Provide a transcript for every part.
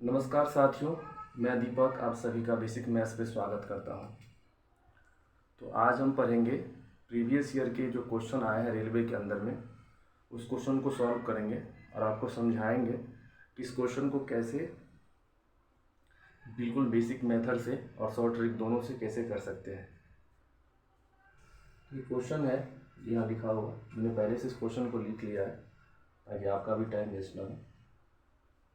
नमस्कार साथियों, मैं दीपक आप सभी का बेसिक मैथ्स पे स्वागत करता हूं। तो आज हम पढ़ेंगे प्रीवियस ईयर के जो क्वेश्चन आए हैं रेलवे के अंदर में, उस क्वेश्चन को सॉल्व करेंगे और आपको समझाएंगे कि इस क्वेश्चन को कैसे बिल्कुल बेसिक मेथड से और शॉर्ट ट्रिक दोनों से कैसे कर सकते हैं। ये क्वेश्चन है, यहाँ लिखा हुआ, मैंने पहले से इस क्वेश्चन को लिख लिया है ताकि आपका भी टाइम वेस्ट ना हो।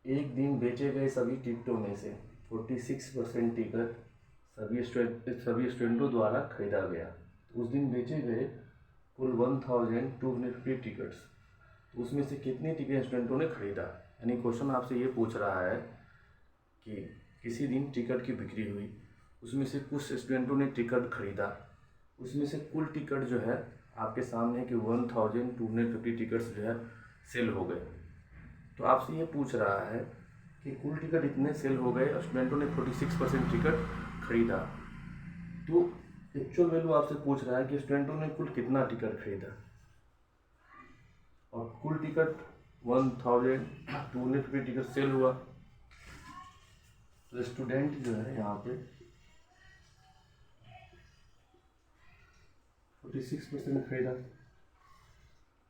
एक दिन बेचे गए सभी टिकटों में से 46% टिकट सभी स्टूडेंटों द्वारा खरीदा गया। उस दिन बेचे गए कुल 1250 टिकट्स, तो उसमें से कितने टिकट स्टूडेंटों ने खरीदा। यानी क्वेश्चन आपसे ये पूछ रहा है कि किसी दिन टिकट की बिक्री हुई, उसमें से कुछ स्टूडेंटों ने टिकट खरीदा, उसमें से कुल टिकट जो है आपके सामने कि 1250 टिकट्स जो है सेल हो गए। तो आपसे ये पूछ रहा है कि कुल टिकट इतने सेल हो गए और स्टूडेंटों ने 46% टिकट खरीदा। तो एक्चुअल वैल्यू आपसे पूछ रहा है कि स्टूडेंटों ने कुल कितना टिकट खरीदा, और कुल टिकट 1250 टिकट सेल हुआ। तो स्टूडेंट जो है यहाँ पे 46% खरीदा।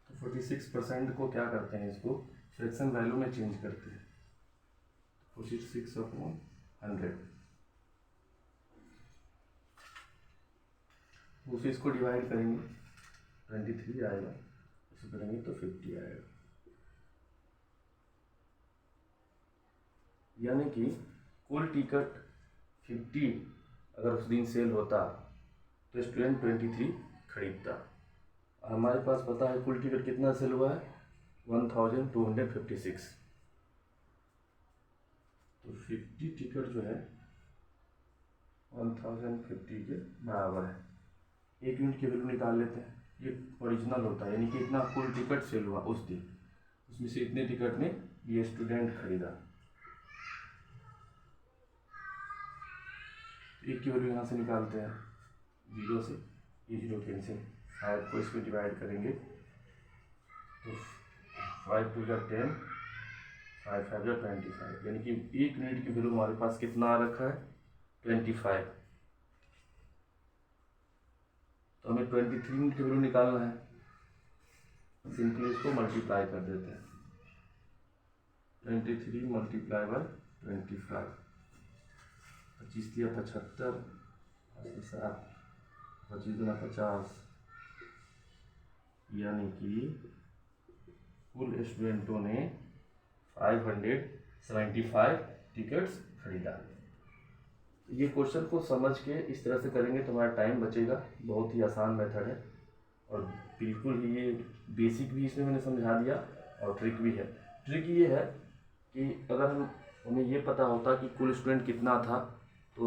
तो 46% को क्या करते हैं, इसको फ्रैक्शन वैल्यू में चेंज करते हैं। 46/100, उसे इसको डिवाइड करेंगे, 23 आएगा, इसे करेंगे तो 50 आएगा। यानी कि कुल टिकट 50 अगर उस दिन सेल होता तो स्टूडेंट 23 खरीदता। हमारे पास पता है कुल टिकट कितना सेल हुआ है, 1256। तो 50 टिकट जो है 1050 के बराबर है। एक यूनिट की वैल्यू निकाल लेते हैं, ये ओरिजिनल होता है, यानी कि इतना कुल टिकट सेल हुआ उस दिन, उसमें से इतने टिकट ने ये स्टूडेंट खरीदा। एक की वैल्यू यहाँ से निकालते हैं, 0 से ये 0 कैंसिल, 5 को इसमें डिवाइड करेंगे तो 5 2 जा 10, 5 5 जा 25, यानी कि एक यूनिट की वैल्यू हमारे पास कितना आ रखा है, 25। तो हमें 23 यूनिट की वैल्यू निकालना है, सिंपली इसको मल्टीप्लाई कर देते हैं। 23 मल्टीप्लाई बाय 25, 25 दिया 75, 7 25 गुना 50, यानी कि कुल स्टूडेंटों ने 575 टिकट्स खरीदा। ये क्वेश्चन को समझ के इस तरह से करेंगे तो हमारा टाइम बचेगा। बहुत ही आसान मेथड है और बिल्कुल ही ये बेसिक भी इसमें मैंने समझा दिया और ट्रिक भी है। ट्रिक ये है कि अगर हमें ये पता होता कि कुल स्टूडेंट कितना था तो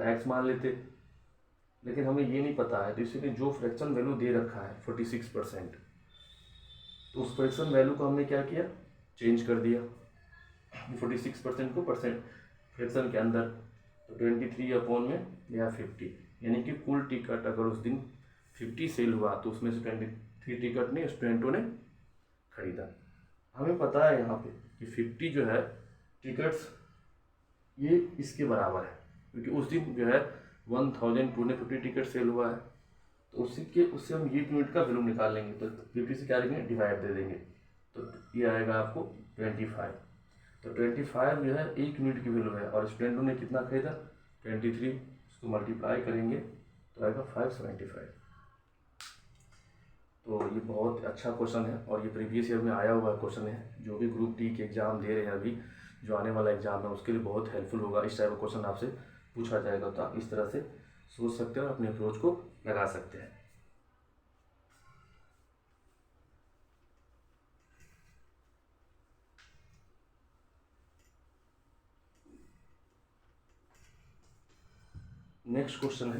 एक्स मान लेते, लेकिन हमें ये नहीं पता है, तो इसलिए जो फ्रैक्शन वैल्यू दे रखा है 46%, तो उस फ्रैक्शन वैल्यू को हमने क्या किया, चेंज कर दिया 46% को परसेंट फ्रैक्शन के अंदर, तो 23 अपॉन में या 50, यानी कि कुल टिकट अगर उस दिन 50 सेल हुआ तो उसमें से 23 टिकट ने स्टूडेंटों ने खरीदा। हमें पता है यहाँ पे कि 50 जो है टिकट्स ये इसके बराबर है, क्योंकि उस दिन जो है 1250 टिकट सेल हुआ है, तो उससे हम ये यूनिट का वैल्यू निकाल लेंगे, तो 50 से क्या लेंगे, डिवाइड दे देंगे, तो ये आएगा आपको 25। तो 25 जो है एक यूनिट की वैल्यू है और स्टूडेंटों ने कितना खरीदा, 23, उसको मल्टीप्लाई करेंगे तो आएगा 575। तो ये बहुत अच्छा क्वेश्चन है और ये प्रीवियस ईयर में आया हुआ क्वेश्चन है। जो भी ग्रुप डी के एग्ज़ाम दे रहे हैं अभी, जो आने वाला एग्ज़ाम है उसके लिए बहुत हेल्पफुल होगा। इस टाइप का क्वेश्चन आपसे पूछा जाएगा तो आप इस तरह से सोच सकते हैं और अपने अप्रोच को लगा सकते हैं। नेक्स्ट क्वेश्चन है,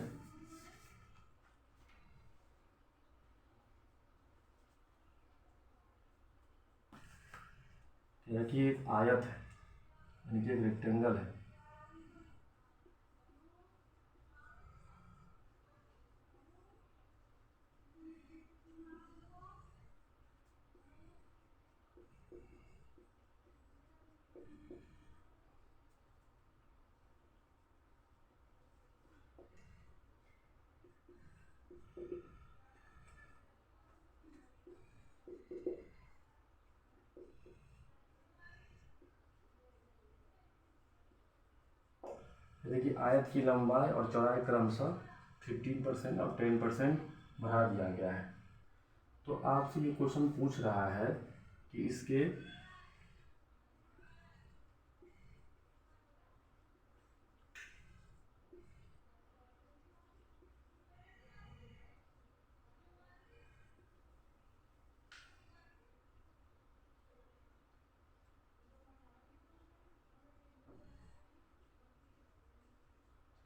कि एक आयत है, यानी कि एक रेक्टेंगल है, देखिए आयत की लंबाई और चौड़ाई क्रमशः 15% और 10% बढ़ा दिया गया है। तो आपसे ये क्वेश्चन पूछ रहा है कि इसके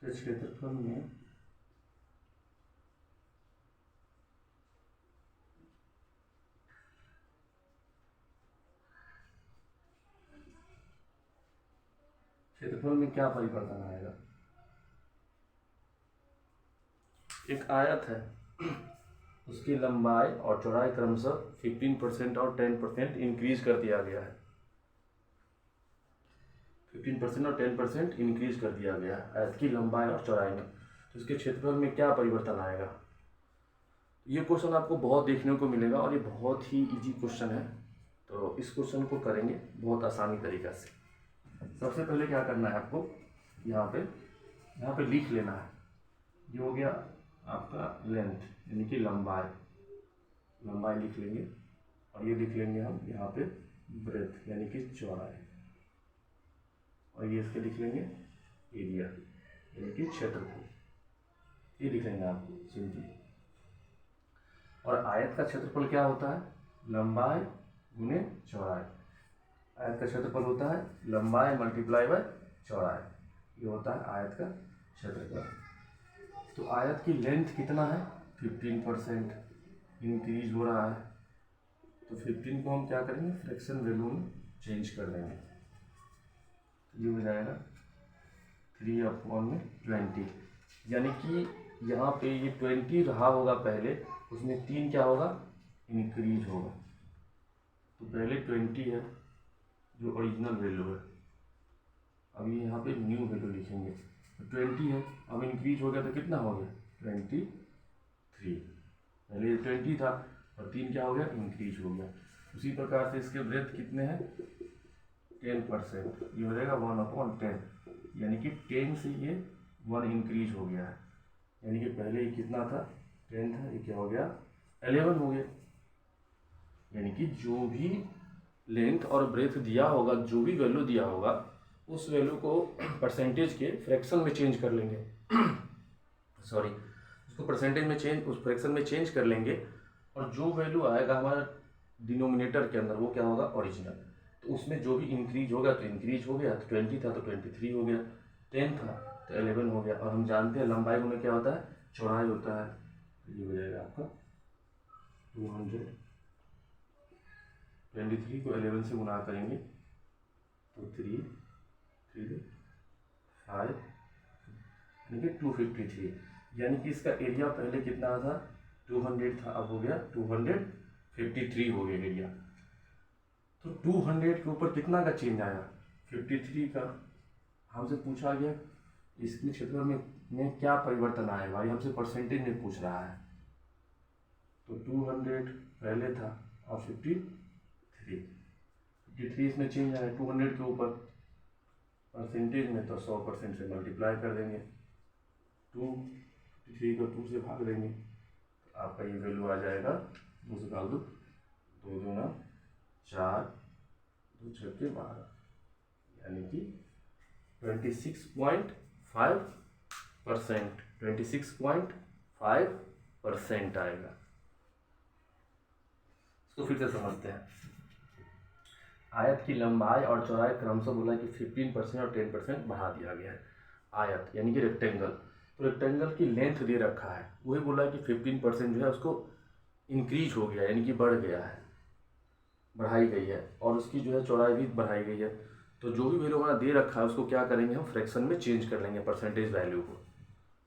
क्षेत्रफल में क्या परिवर्तन आएगा। एक आयत है, उसकी लंबाई और चौड़ाई क्रमशः 15% और 10% इंक्रीज कर दिया गया है। 15% और 10% इंक्रीज कर दिया गया है आयत की लंबाई और चौड़ाई में। तो इसके क्षेत्रफल में क्या परिवर्तन आएगा। ये क्वेश्चन आपको बहुत देखने को मिलेगा और ये बहुत ही इजी क्वेश्चन है। तो इस क्वेश्चन को करेंगे बहुत आसानी तरीक़ा से। सबसे पहले क्या करना है आपको, यहाँ पे लिख लेना है। ये हो गया आपका लेंथ यानी कि लंबाई लिख लेंगे, और ये लिख लेंगे हम यहाँ पे ब्रेथ यानी कि चौड़ाई, और ये इसके लिख लेंगे एरिया यानी कि क्षेत्रफल, ये लिख लेंगे आप सिंपली। और आयत का क्षेत्रफल क्या होता है, लंबाई गुने चौड़ाई। आयत का क्षेत्रफल होता है लंबाई मल्टीप्लाई बाय चौड़ाई, ये होता है आयत का क्षेत्रफल। तो आयत की लेंथ कितना है, 15% इंक्रीज हो रहा है। तो 15 को हम क्या करेंगे, फ्रैक्शन वैल्यू में चेंज कर देंगे। ये हो जाएगा 3/20, यानी कि यहाँ पे ये 20 रहा होगा पहले, उसमें 3 क्या होगा, इंक्रीज होगा। तो पहले 20 है जो ओरिजिनल वैल्यू है, अभी यहाँ पे न्यू वैल्यू लिखेंगे। तो 20 है, अब इंक्रीज हो गया तो कितना हो गया 23। पहले 20 था और 3 क्या हो गया, इंक्रीज हो गया। उसी प्रकार से इसके ब्रेथ कितने हैं, 10%, ये हो जाएगा 1/10, यानी कि 10 से ये 1 इंक्रीज हो गया है। यानी कि पहले ये कितना था, 10 था, ये क्या हो गया 11 हो गया। यानी कि जो भी लेंथ और ब्रेथ दिया होगा, जो भी वैल्यू दिया होगा, उस वैल्यू को परसेंटेज के फ्रैक्शन में चेंज कर लेंगे सॉरी, उसको परसेंटेज में चेंज, उस फ्रैक्शन में चेंज कर लेंगे, और जो वैल्यू आएगा हमारा डिनोमिनेटर के अंदर वो क्या होगा, ओरिजिनल। तो उसमें जो भी इंक्रीज होगा तो इंक्रीज हो गया, तो 20 था तो 23 हो गया, 10 था तो 11 हो गया। और हम जानते हैं लंबाई गुना क्या होता है, चौड़ाई होता है। ये हो जाएगा आपका 200, 23 को 11 से गुना करेंगे तो 3 5 यानी कि 253, यानी कि इसका एरिया पहले कितना था, 200 था, अब हो गया 253 हो गया एरिया। तो 200 के ऊपर कितना का चेंज आया, 53 का। हमसे पूछा गया इसमें क्षेत्रफल में क्या परिवर्तन आया, भाई हमसे परसेंटेज में पूछ रहा है। तो 200 पहले था और 53 इसमें चेंज आया 200 के ऊपर, परसेंटेज में तो 100% से मल्टीप्लाई कर देंगे, 253 को 2 से भाग देंगे, तो आपका ये वैल्यू आ जाएगा 2 से भाग दो, 2 दूना 4, 2 छक्के 12, यानी कि 26.5% आएगा। इसको फिर से समझते हैं। आयत की लंबाई और चौड़ाई क्रमशः बोला कि 15% और 10% बढ़ा दिया गया है। आयत यानी कि रेक्टेंगल, तो रेक्टेंगल की लेंथ दे रखा है, वही बोला कि 15% जो है उसको इंक्रीज हो गया, यानी कि बढ़ गया है, बढ़ाई गई है, और उसकी जो है चौड़ाई भी बढ़ाई गई है। तो जो भी वैल्यू हमारा दे रखा है उसको क्या करेंगे, हम फ्रैक्शन में चेंज कर लेंगे परसेंटेज वैल्यू को।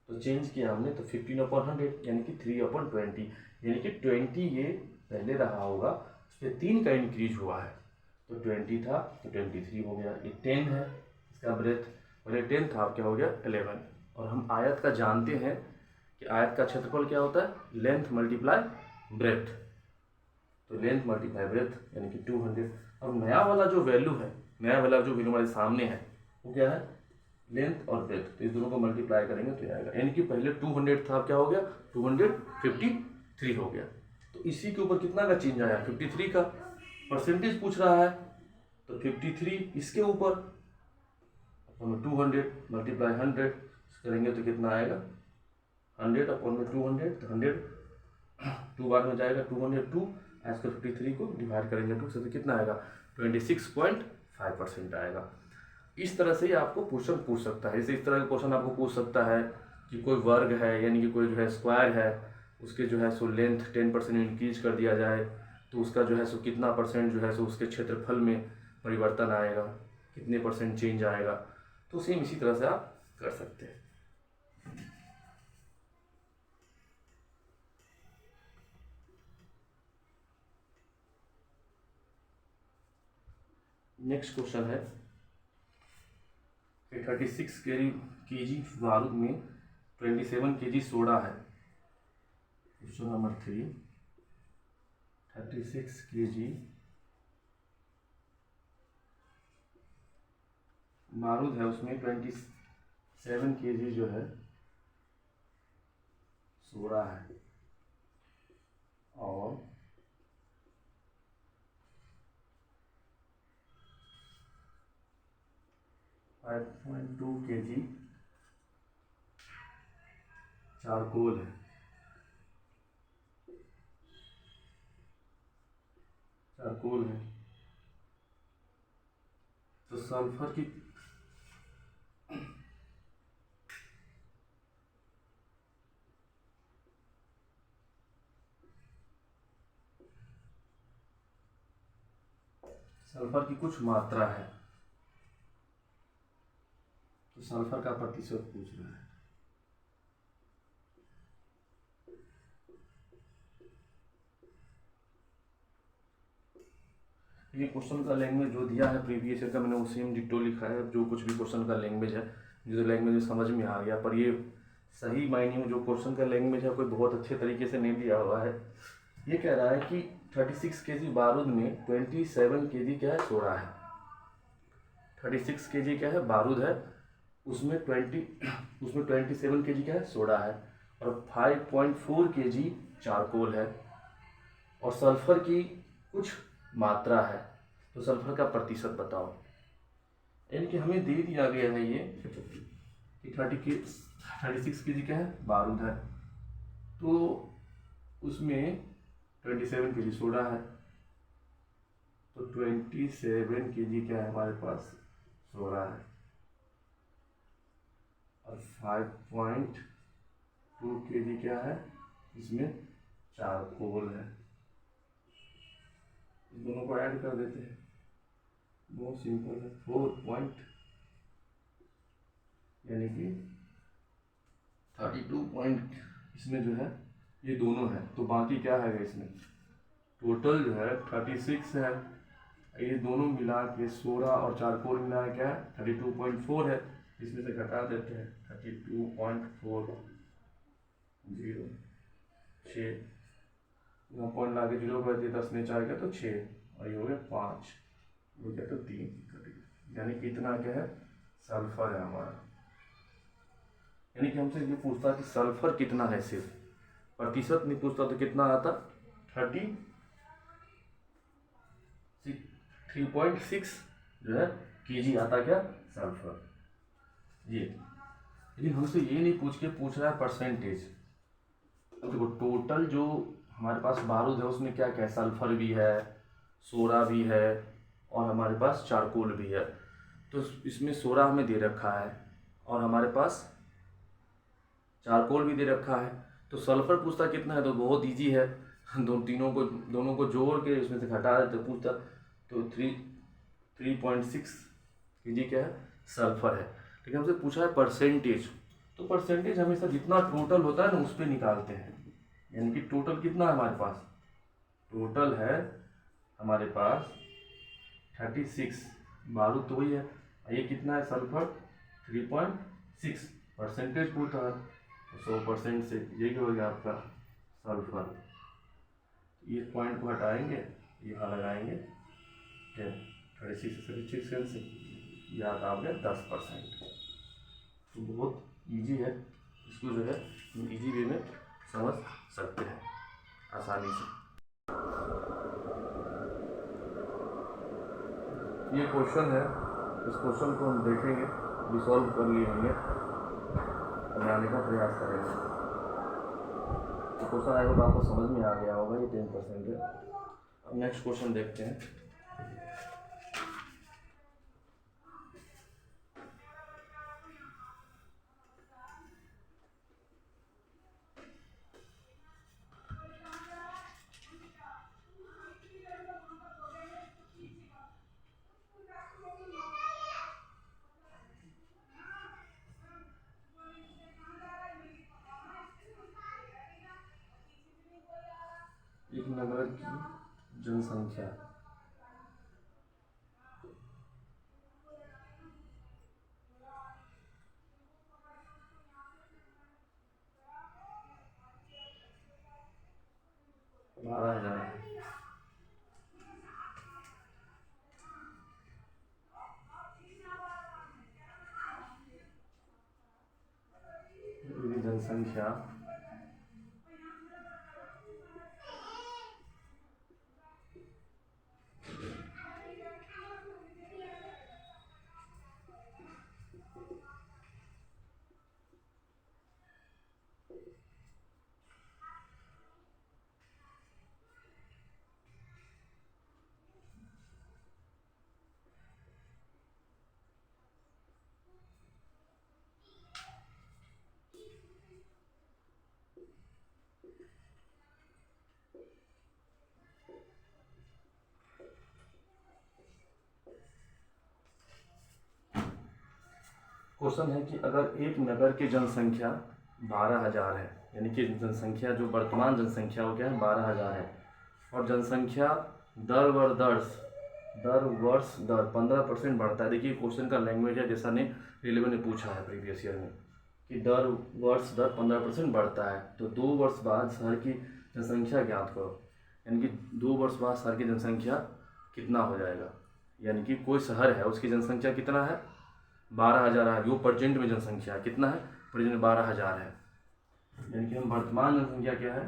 तो चेंज किया हमने, तो 15/100 यानी कि 3/20, यानी कि 20 ये पहले रहा होगा, उस पर 3 का इंक्रीज हुआ है, तो 20 था तो 23 हो गया। ये 10 है, इसका ब्रेथ पहले 10 था, अब क्या हो गया 11। और हम आयत का जानते हैं कि आयत का क्षेत्रफल क्या होता है, लेंथ मल्टीप्लाई ब्रेथ। तो लेंथ मल्टीप्लाई ब्रेथ यानी कि 200। अब नया वाला जो वैल्यू है, नया वाला जो वैल्यू हमारे सामने है वो क्या है, लेंथ और ब्रेथ। तो इस दोनों को मल्टीप्लाई करेंगे तो आएगा, यानी कि पहले 200 था, अब क्या हो गया 253 हो गया। तो इसी के ऊपर कितना का चेंज आया, 53 का। परसेंटेज पूछ रहा है तो 53 इसके ऊपर, हमें 200 मल्टीप्लाई 100 करेंगे तो कितना आएगा, 100 अपॉन में 200, तो 100 2 बार में जाएगा, 202 एज कर 53 को डिवाइड करेंगे 2 से तो कितना आएगा, 26.5% आएगा। इस तरह से ही आपको क्वेश्चन पूछ सकता है। जैसे इस तरह का क्वेश्चन आपको पूछ सकता है कि कोई वर्ग है, यानी कि कोई जो है स्क्वायर है, उसके जो है सो लेंथ 10% इंक्रीज कर दिया जाए तो उसका जो है सो कितना परसेंट जो है सो उसके क्षेत्रफल में परिवर्तन आएगा, कितने परसेंट चेंज आएगा। तो सेम इसी तरह से आप कर सकते हैं। नेक्स्ट क्वेश्चन है 36 केजी बारूद में 27 केजी सोडा है। क्वेश्चन नंबर 3, 36 केजी बारूद है, उसमें 27 केजी जो है सोडा है और 5.2 केजी चारकोल है। चारकोल है तो सल्फर की कुछ मात्रा है, तो सल्फर का प्रतिशत पूछ रहा है। ये क्वेश्चन का लैंग्वेज जो दिया है प्रीवियस ईयर का, मैंने वो सेम डिटो लिखा है। जो कुछ भी क्वेश्चन का लैंग्वेज है, जो लैंग्वेज समझ में आ गया, पर ये सही मायने में जो क्वेश्चन का लैंग्वेज है कोई बहुत अच्छे तरीके से नहीं दिया हुआ है। ये कह रहा है कि 36 केजी बारूद में 27 केजी क्या है, सोडा है। 36 केजी क्या है, बारूद है, उसमें 27 केजी क्या है, सोडा है, और 5.4 केजी चारकोल है, और सल्फर की कुछ मात्रा है, तो सल्फर का प्रतिशत बताओ। यानी कि हमें दे दिया गया है ये कि 36 केजी क्या है, बारूद है, तो उसमें 27 केजी सोडा है, तो 27 केजी क्या है हमारे पास, सोडा है, और 5.2 केजी क्या है, इसमें चारकोल है। दोनों को ऐड कर देते हैं, बहुत सिंपल है। 4 पॉइंट यानी कि 32 पॉइंट इसमें जो है ये दोनों है, तो बाकी क्या है इसमें, टोटल जो है 36 है, ये दोनों मिला के सोडा और चारकोल मिला है क्या है 32.4 है, इसमें से घटा देते हैं 32.4 0 6 पॉइंट ला के 0 कर दिए, 10 में 4 गया तो 6, और ये हो गया 5, हो गया तो 3, यानी कि इतना क्या है, सल्फर है हमारा। यानी कि हमसे ये पूछता कि सल्फर कितना है, सिर्फ प्रतिशत नहीं पूछता, तो कितना आता 3.6 जो है केजी आता क्या, सल्फर। ये लेकिन हमसे ये नहीं पूछ रहा है परसेंटेज। अब देखो टोटल जो हमारे पास बारूद है उसमें क्या क्या है, सल्फर भी है, सोडा भी है, और हमारे पास चारकोल भी है। तो इसमें सोडा हमें दे रखा है और हमारे पास चारकोल भी दे रखा है, तो सल्फर पूछता कितना है, तो बहुत इजी है, दोनों को जोड़ के इसमें से घटा देते पूछता, तो 3.6 केजी क्या है, सल्फर है। लेकिन हमसे पूछा है परसेंटेज, तो परसेंटेज हमेशा जितना टोटल होता है ना उस पर निकालते हैं। यानी कि टोटल कितना है हमारे पास, टोटल है हमारे पास 36, बारूद तो वही है, ये कितना है सल्फर 3.6, परसेंटेज पूछा है 100% से यही हो गया आपका सल्फर। इस पॉइंट को हटाएंगे, यहाँ लगाएंगे 36 से यह आता हो गया 10%। तो बहुत इजी है, इसको जो है इजी वे में समझ सकते हैं आसानी से। ये क्वेश्चन है, इस क्वेश्चन को हम देखेंगे, रिसॉल्व कर लिए होंगे, बनाने का प्रयास करेंगे। तो क्वेश्चन आएगा तो आपको समझ में आ गया होगा, ये 10% है। अब नेक्स्ट क्वेश्चन देखते हैं। एक नगर की जनसंख्या बारह हजार, जनसंख्या क्वेश्चन है कि अगर एक नगर की जनसंख्या 12,000 है, यानी कि जनसंख्या जो वर्तमान जनसंख्या हो क्या है 12,000 है, और जनसंख्या दर 15% बढ़ता है। देखिए क्वेश्चन का लैंग्वेज है जैसा ने रेलवे ने पूछा है प्रीवियस ईयर में कि दर 15% बढ़ता है, तो 2 वर्ष बाद शहर की जनसंख्या ज्ञात करो, यानी कि 2 वर्ष बाद शहर की जनसंख्या कितना हो जाएगा। यानी कि कोई शहर है उसकी जनसंख्या कितना है 12,000 है, वो प्रेजेंट में जनसंख्या कितना है, प्रेजेंट में 12,000 है, यानी कि हम वर्तमान जनसंख्या क्या है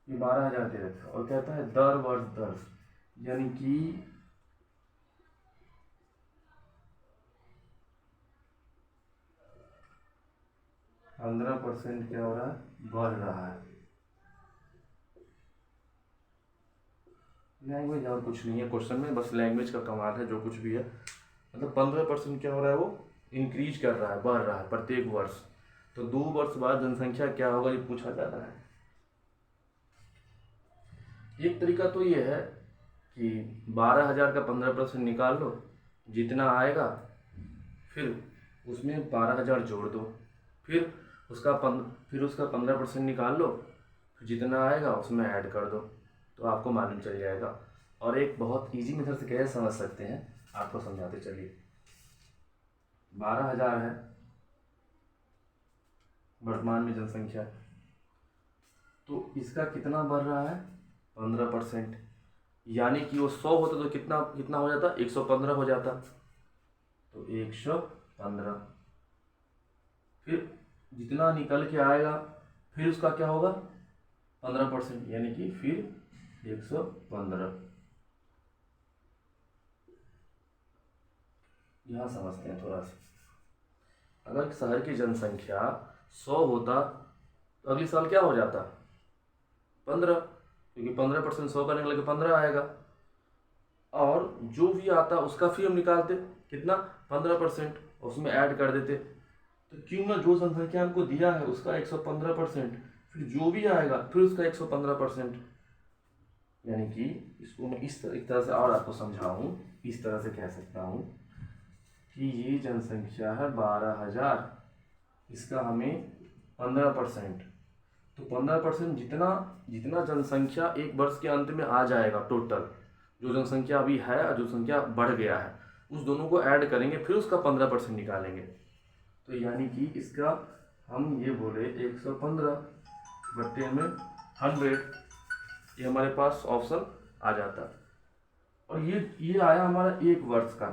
12,000 दे रखा, और कहता है दर वर्ष दर, यानी कि 15% क्या हो रहा है बढ़ रहा है। लैंग्वेज और कुछ नहीं है क्वेश्चन में, बस लैंग्वेज का कमाल है, जो कुछ भी है। मतलब 15% क्या हो रहा है वो इंक्रीज कर रहा है, बढ़ रहा है प्रत्येक वर्ष। तो 2 वर्ष बाद जनसंख्या क्या होगा ये पूछा जा रहा है। एक तरीका तो ये है कि 12,000 का 15% निकाल लो, जितना आएगा फिर उसमें 12,000 जोड़ दो, फिर उसका 15% निकाल लो, फिर जितना आएगा उसमें ऐड कर दो, तो आपको मालूम चल जाएगा। और एक बहुत इजी मेथड से कैसे समझ सकते हैं आपको समझाते चलिए। 12,000 है वर्तमान में जनसंख्या, तो इसका कितना बढ़ रहा है 15%, यानी कि वो 100 होता तो कितना कितना हो जाता 115 हो जाता, तो 115, फिर जितना निकल के आएगा फिर उसका क्या होगा 15%, यानी कि फिर 115। यहाँ समझते हैं थोड़ा सा। अगर शहर की जनसंख्या 100 होता तो अगले साल क्या हो जाता 15, क्योंकि 15% 100 का निकल के 15 आएगा, और जो भी आता उसका फिर हम निकालते कितना 15%, उसमें ऐड कर देते, तो क्यों ना जो जनसंख्या हमको दिया है उसका 115%, फिर जो भी आएगा फिर उसका 115%। यानी कि इसको मैं इस तरह से और आपको समझाऊं, इस तरह से कह सकता हूं कि ये जनसंख्या है 12,000, इसका हमें 15%, तो 15% जितना जितना जनसंख्या एक वर्ष के अंत में आ जाएगा टोटल, जो जनसंख्या अभी है और जो संख्या बढ़ गया है, उस दोनों को ऐड करेंगे, फिर उसका 15% निकालेंगे। तो यानी कि इसका हम ये बोले 115 बट्टे में 100, ये हमारे पास ऑप्शन आ जाता। और ये आया हमारा एक वर्ष का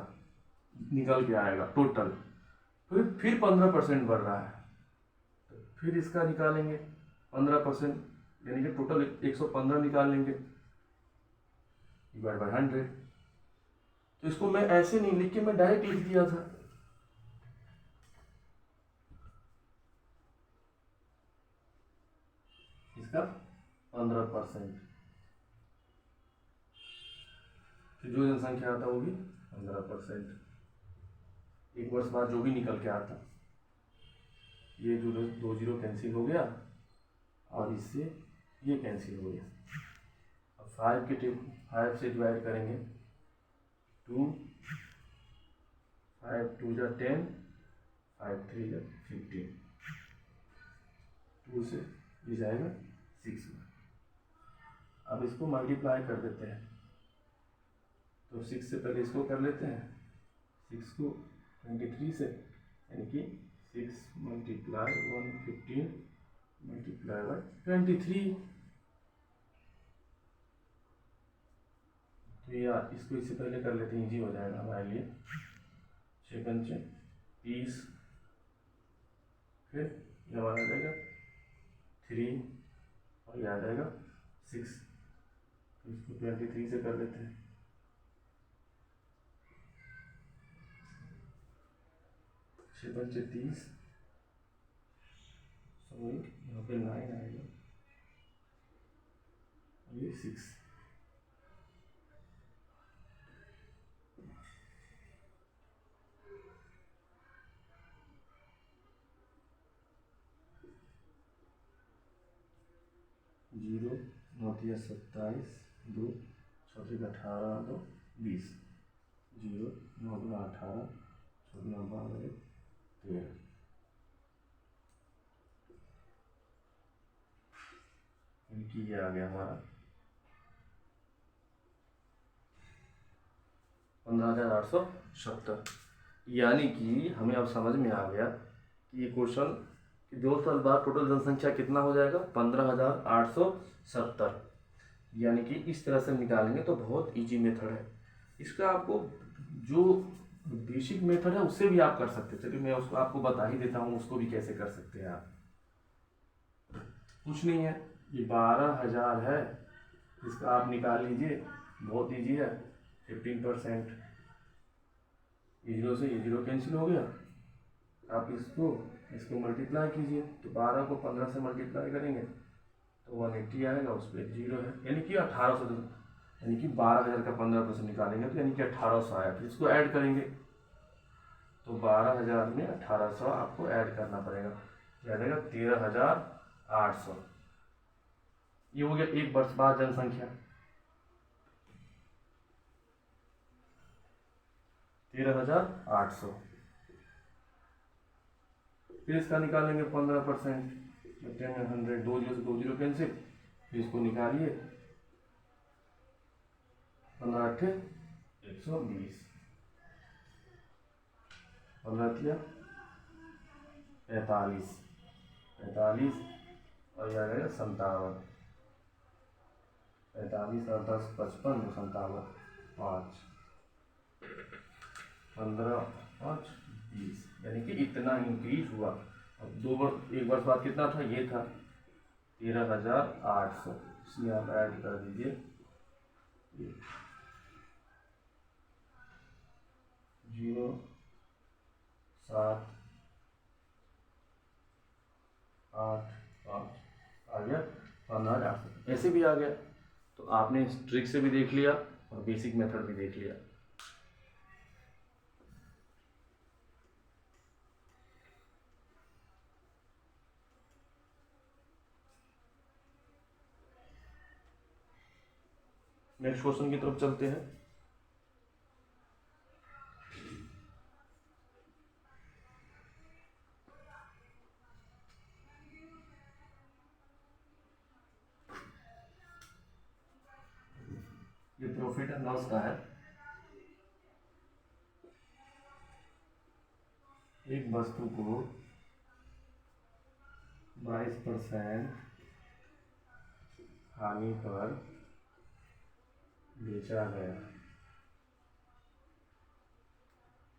निकल के आएगा टोटल। फिर 15% बढ़ रहा है, तो फिर इसका निकालेंगे 15%, यानी कि टोटल 115 निकाल लेंगे डिवाइड बाय 100। तो इसको मैं ऐसे नहीं लिख के मैं डायरेक्ट लिख दिया था। इसका 15%, फिर जो जनसंख्या आता वो भी 15%, एक वर्ष बाद जो भी निकल के आता। ये जो 2 जीरो कैंसिल हो गया और इससे ये कैंसिल हो गया। अब 5 से डिवाइड करेंगे, 2 5 2 जा 10, 5 3 जा 15, 2 से ये जाएगा 6 में। अब इसको मल्टीप्लाई कर देते हैं, तो 6 से पहले इसको कर लेते हैं, 6 को 23 से, यानी कि 6 मल्टीप्लाई 115 मल्टीप्लाई बाय 23। तो यार इसको इससे पहले कर लेते हैं, इजी हो जाएगा हमारे लिए। 6 पंचे 30, फिर ये हमारा आ जाएगा 3 और ये आ जाएगा 6। तो इसको 23 से कर लेते हैं, 6 पंचे 30, सॉरी यहाँ पे 9 आएगा, ये 6। जीरो 9 या 27, 2 6 18, 2 20, 0 9 2 18, 14 12 13। इनकी ये आ गया हमारा 15,870। यानी कि हमें अब समझ में आ गया कि ये क्वेश्चन कि 2 साल बाद टोटल जनसंख्या कितना हो जाएगा, 15,870। यानी कि इस तरह से निकालेंगे तो बहुत इजी मेथड है इसका। आपको जो बेसिक मेथड है उससे भी आप कर सकते हैं, चलिए मैं उसको आपको बता ही देता हूँ उसको भी कैसे कर सकते हैं आप। कुछ नहीं है, ये 12,000 है, इसका आप निकाल लीजिए, बहुत ईजी है। 15%, ये जीरो से ये जीरो कैंसिल हो गया, आप इसको मल्टीप्लाई कीजिए, तो 12 को 15 से मल्टीप्लाई करेंगे तो 180 आएगा, उस पर जीरो है, यानी कि 1800, यानी कि 12,000 का 15% निकालेंगे तो यानी कि 1800 आया। फिर इसको ऐड करेंगे तो 12,000 में 1800 आपको ऐड करना पड़ेगा, क्या आ जाएगा 13,800। ये हो गया एक वर्ष बाद जनसंख्या, 13,800। फिर इसका निकालेंगे 15%, 100, 2 जीरो से 2 जीरो कैंसिल, फिर इसको निकालिए, 15 8 120, 15 तिया 45, 45 और यह आ जाएगा 57, 45 और 10 55, 57, 5 15 5 20, यानी कि इतना इंक्रीज हुआ। अब एक वर्ष बाद कितना था, ये था 13,800, इसमें आप ऐड कर दीजिए 0 7 8 5 आ गया 15,800, ऐसे भी आ गया। तो आपने ट्रिक से भी देख लिया और बेसिक मेथड भी देख लिया। नेक्स्ट क्वेश्चन की तरफ चलते हैं। प्रॉफिट एंड लॉस का है, एक वस्तु को 22% हानि पर बेचा गया,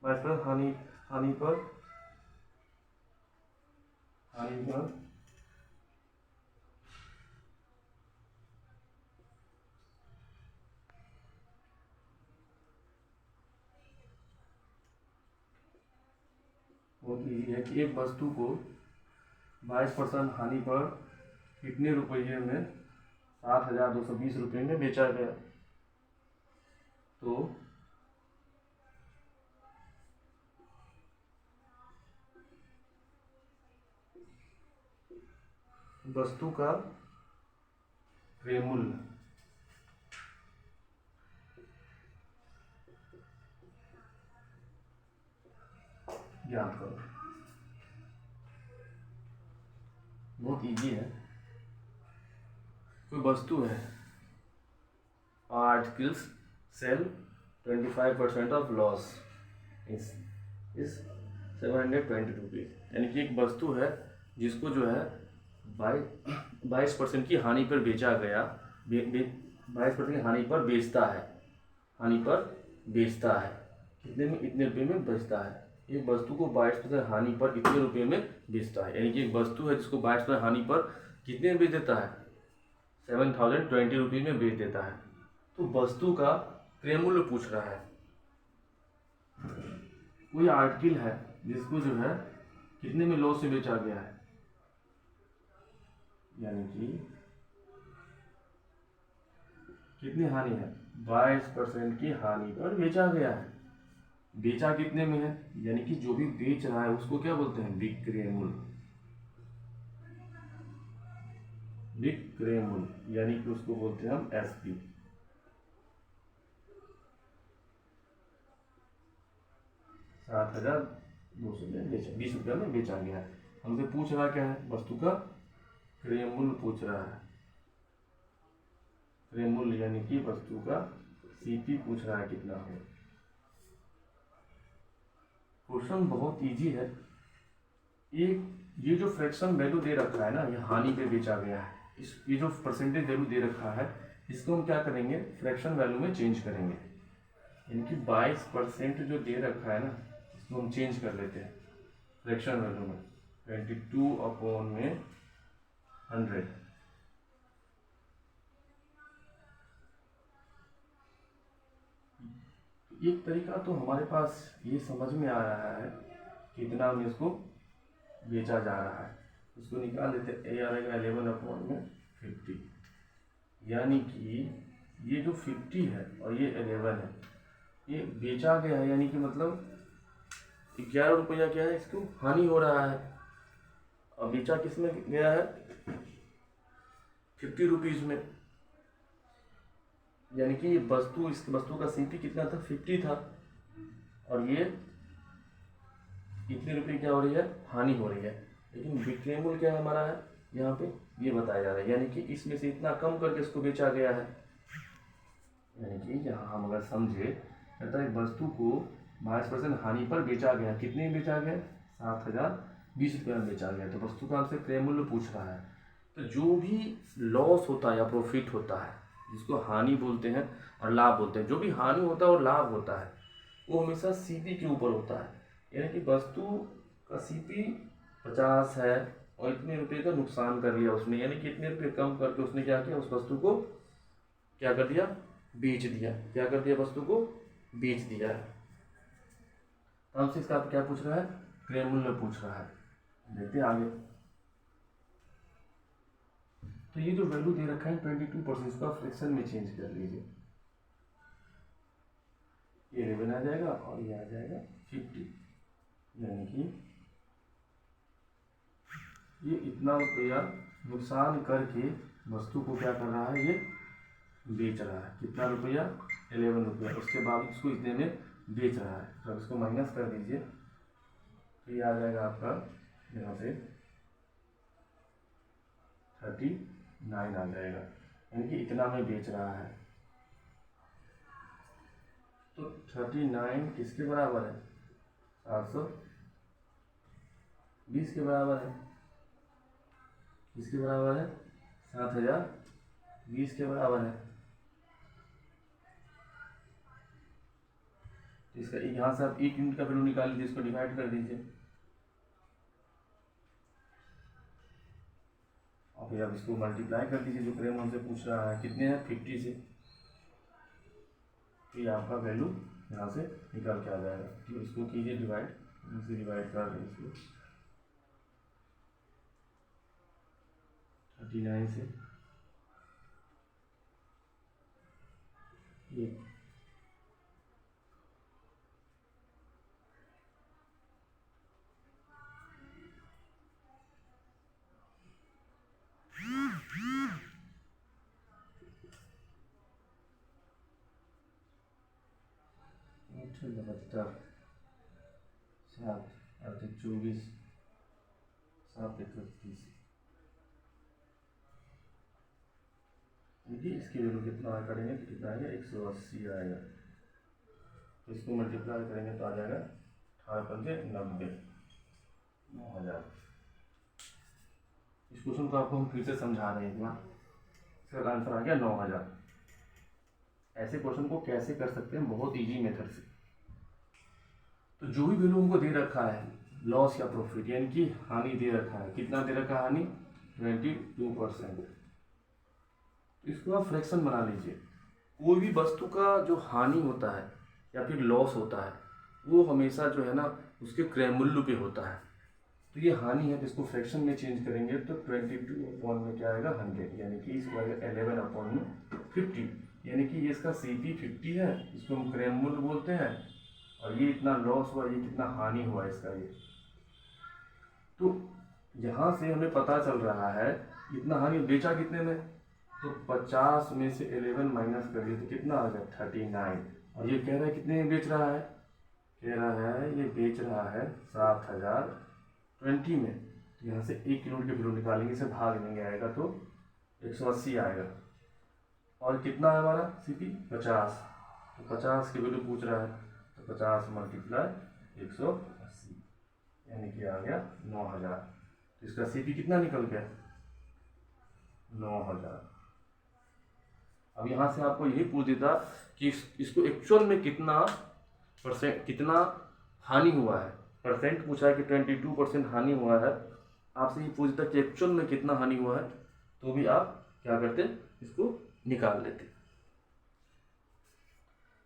22% हानि पर बहुत ईजी है कि एक वस्तु को 22% हानि पर कितने रुपये में 7,220 रुपये में बेचा गया। तो वस्तु का क्रय मूल्य ज्ञात करो। बहुत इजी है। कोई वस्तु है, आर्टिकल्स सेल 25% ऑफ लॉस इस 720 रुपीज़, यानी कि एक वस्तु है जिसको जो है 22% की हानि पर बेचा गया, 22% की हानि पर बेचता है, कितने में, इतने रुपये में बेचता है। एक वस्तु को 22% हानि पर इतने रुपये में बेचता है, यानी कि एक वस्तु है जिसको 22% हानि पर कितने में बेच देता है, 7,020 रुपीज़ में बेच देता है। तो वस्तु का क्रय मूल्य पूछ रहा है। कोई आर्टिकल है जिसको जो है कितने में लॉस में बेचा गया है, यानी कि कितनी हानि है, 22% की हानि पर बेचा गया है। बेचा कितने में है, यानी कि जो भी बेच रहा है उसको क्या बोलते हैं, विक्रय मूल्य। यानी कि उसको बोलते हैं हम एसपी। $7,200 में बेचा, 20 रुपये में बेचा गया है। हमसे पूछ रहा क्या है, वस्तु का क्रय मूल्य पूछ रहा है। क्रय मूल्य यानी कि वस्तु का सीपी पूछ रहा है कितना है। क्वेश्चन बहुत इजी है। ये जो फ्रैक्शन वैल्यू दे रखा है ना, ये हानि पे बेचा गया है, ये जो परसेंटेज वैल्यू दे रखा है, इसको हम क्या करेंगे, फ्रैक्शन वैल्यू में चेंज करेंगे। यानी कि 22% जो दे रखा है ना, इसको हम चेंज कर लेते हैं फ्रैक्शन वैल्यू में, 22/100। एक तरीका तो हमारे पास ये समझ में आ रहा है कितना में इसको बेचा जा रहा है। इसको निकाल देते, ए आ रहेगा 11/50, यानी कि ये जो 50 है और ये 11 है, ये बेचा गया है, यानी कि मतलब 11 रुपया क्या है, इसको हानि हो रहा है। और बेचा किस में गया है, 50 रुपीज़ में, यानी कि इस वस्तु का सीपी कितना था, 50 था, और ये कितने रुपए क्या हो रही है, हानि हो रही है। लेकिन विक्रय मूल्य क्या हमारा है, यहाँ पे ये बताया जा रहा है, यानी कि इसमें से इतना कम करके इसको बेचा गया है। यानी कि यहाँ हम अगर समझे, कहता है वस्तु को 22% हानि पर बेचा गया, कितने में बेचा गया, 7,020 रुपये में बेचा गया। तो वस्तु का हमसे क्रय मूल्य पूछ रहा है। तो जो भी लॉस होता है या प्रॉफिट होता है, जिसको हानि बोलते हैं और लाभ बोलते हैं, जो भी हानि होता है और लाभ होता है, वो हमेशा सीपी के ऊपर होता है। यानी कि वस्तु का सीपी 50 है और इतने रुपए का नुकसान कर लिया उसने, यानी कि इतने रुपए कम करके उसने क्या किया, उस वस्तु को क्या कर दिया, बेच दिया। क्या कर दिया, वस्तु को बेच दिया है। तो हमसे इसका क्या पूछ रहा है, क्रय मूल्य पूछ रहा है। देखते हैं आगे। तो ये जो वैल्यू दे रखा है 22%, इसका फ्रैक्शन में चेंज कर लीजिए। ये 11 आ जाएगा और ये आ जाएगा 50, यानी कि ये इतना रुपया नुकसान करके वस्तु को क्या कर रहा है, ये बेच रहा है। कितना रुपया, 11 रुपया। उसके बाद इसको इतने में बेच रहा है। तो इसको माइनस कर दीजिए, तो ये आ जाएगा आपका यहाँ से 39 आ जाएगा, यानी कि इतना में बेच रहा है। तो 39 किसके बराबर है? 720 के बराबर है। किसके बराबर है? 7020 के बराबर है। तो इसका यहाँ से आप 1 यूनिट का वैल्यू निकाल लीजिए, इसको डिवाइड कर दीजिए और फिर आप इसको मल्टीप्लाई कर दीजिए। जो क्रेम हमसे पूछ रहा है कितने हैं? 50 से। तो ये आपका वैल्यू यहाँ से निकल के आ जाएगा। तो इसको कीजिए डिवाइड, इसे डिवाइड कर दें इसको 39 से। ये बहत्तर 7 8 24 7 31। देखिए इसकी वैल्यू कितना करेंगे तो कितना आएगा? 180 आएगा। तो इसको मल्टीप्लाई करेंगे तो आ जाएगा 18×90 9000। इस क्वेश्चन को आपको हम फिर से समझा रहे हैं एक बार। इसका आंसर आ गया 9000। ऐसे क्वेश्चन को कैसे कर सकते हैं? बहुत इजी मेथड से। तो जो भी वैल्यू हमको दे रखा है, लॉस या प्रॉफिट यानी कि हानि दे रखा है, कितना दे रखा है हानि? 22%। इसको आप फ्रैक्शन बना लीजिए। कोई भी वस्तु का जो हानि होता है या फिर लॉस होता है वो हमेशा जो है ना उसके क्रय मूल्य पे होता है। तो ये हानि है, तो इसको फ्रैक्शन में चेंज करेंगे तो 22 में क्या आएगा? 100, यानी कि इसको आएगा 11/50, यानी कि ये इसका CP 50 है, इसको हम क्रय मूल्य बोलते हैं। और ये इतना लॉस हुआ, ये कितना हानि हुआ इसका ये। तो यहाँ से हमें पता चल रहा है इतना हानि बेचा कितने में? तो 50 में से 11 माइनस करिए तो कितना आ गया? 39। और ये कह रहा है कितने में बेच रहा है? कह रहा है ये बेच रहा है 7020 में। तो यहाँ से 1 यूनिट के वैल्यू निकालेंगे, इसे भाग देंगे, आएगा तो 180 आएगा। और कितना है हमारा CP? 50। तो 50 की वैल्यू पूछ रहा है, तो 50 मल्टीप्लाई 180 यानी कि आ गया 9000। तो इसका CP कितना निकल गया? 9000। अब यहाँ से आपको यही पूछ देता कि इसको एक्चुअल में कितना हानि हुआ है। परसेंट पूछा है कि 22% हानि हुआ है। आपसे ये पूछता कि एक्चुअल में कितना हानि हुआ है, तो भी आप क्या करते? इसको निकाल लेते।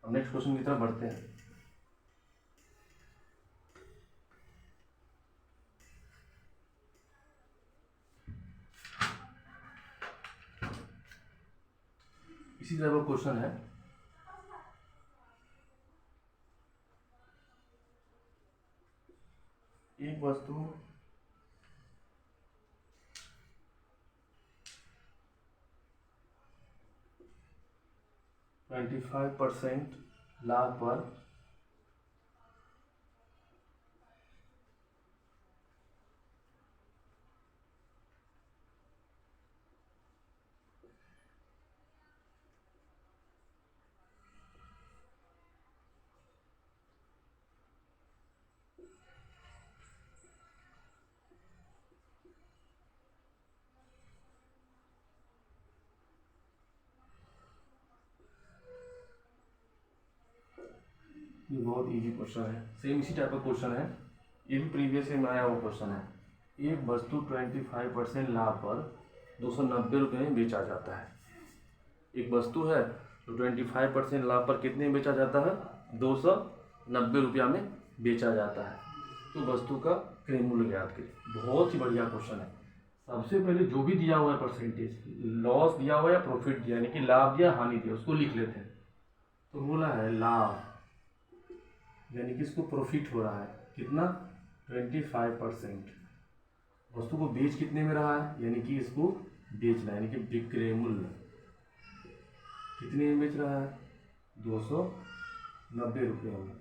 अब नेक्स्ट क्वेश्चन की तरफ बढ़ते हैं। इसी तरह का क्वेश्चन है। एक वस्तु 25% लाभ पर ये बहुत इजी क्वेश्चन है। सेम इसी टाइप का क्वेश्चन है, ये भी प्रीवियस में आया हुआ क्वेश्चन है। एक वस्तु 25% लाभ पर 290 रुपये में बेचा जाता है। एक वस्तु है तो 25% लाभ पर कितने में बेचा जाता है? 290 रुपया में बेचा जाता है। तो वस्तु का क्रय मूल्य ज्ञात करिए। बहुत ही बढ़िया क्वेश्चन है। सबसे पहले जो भी दिया हुआ है परसेंटेज, लॉस दिया हुआ है या प्रॉफिट दिया, यानी कि लाभ दिया हानि दिया, उसको लिख लेते हैं। तो बोला है लाभ, यानी कि इसको प्रॉफिट हो रहा है कितना? 25%। वस्तु को बेच कितने में रहा है? यानी कि इसको बेचना, यानी कि विक्रय मूल्य कितने में बेच रहा है? 290 रुपये में।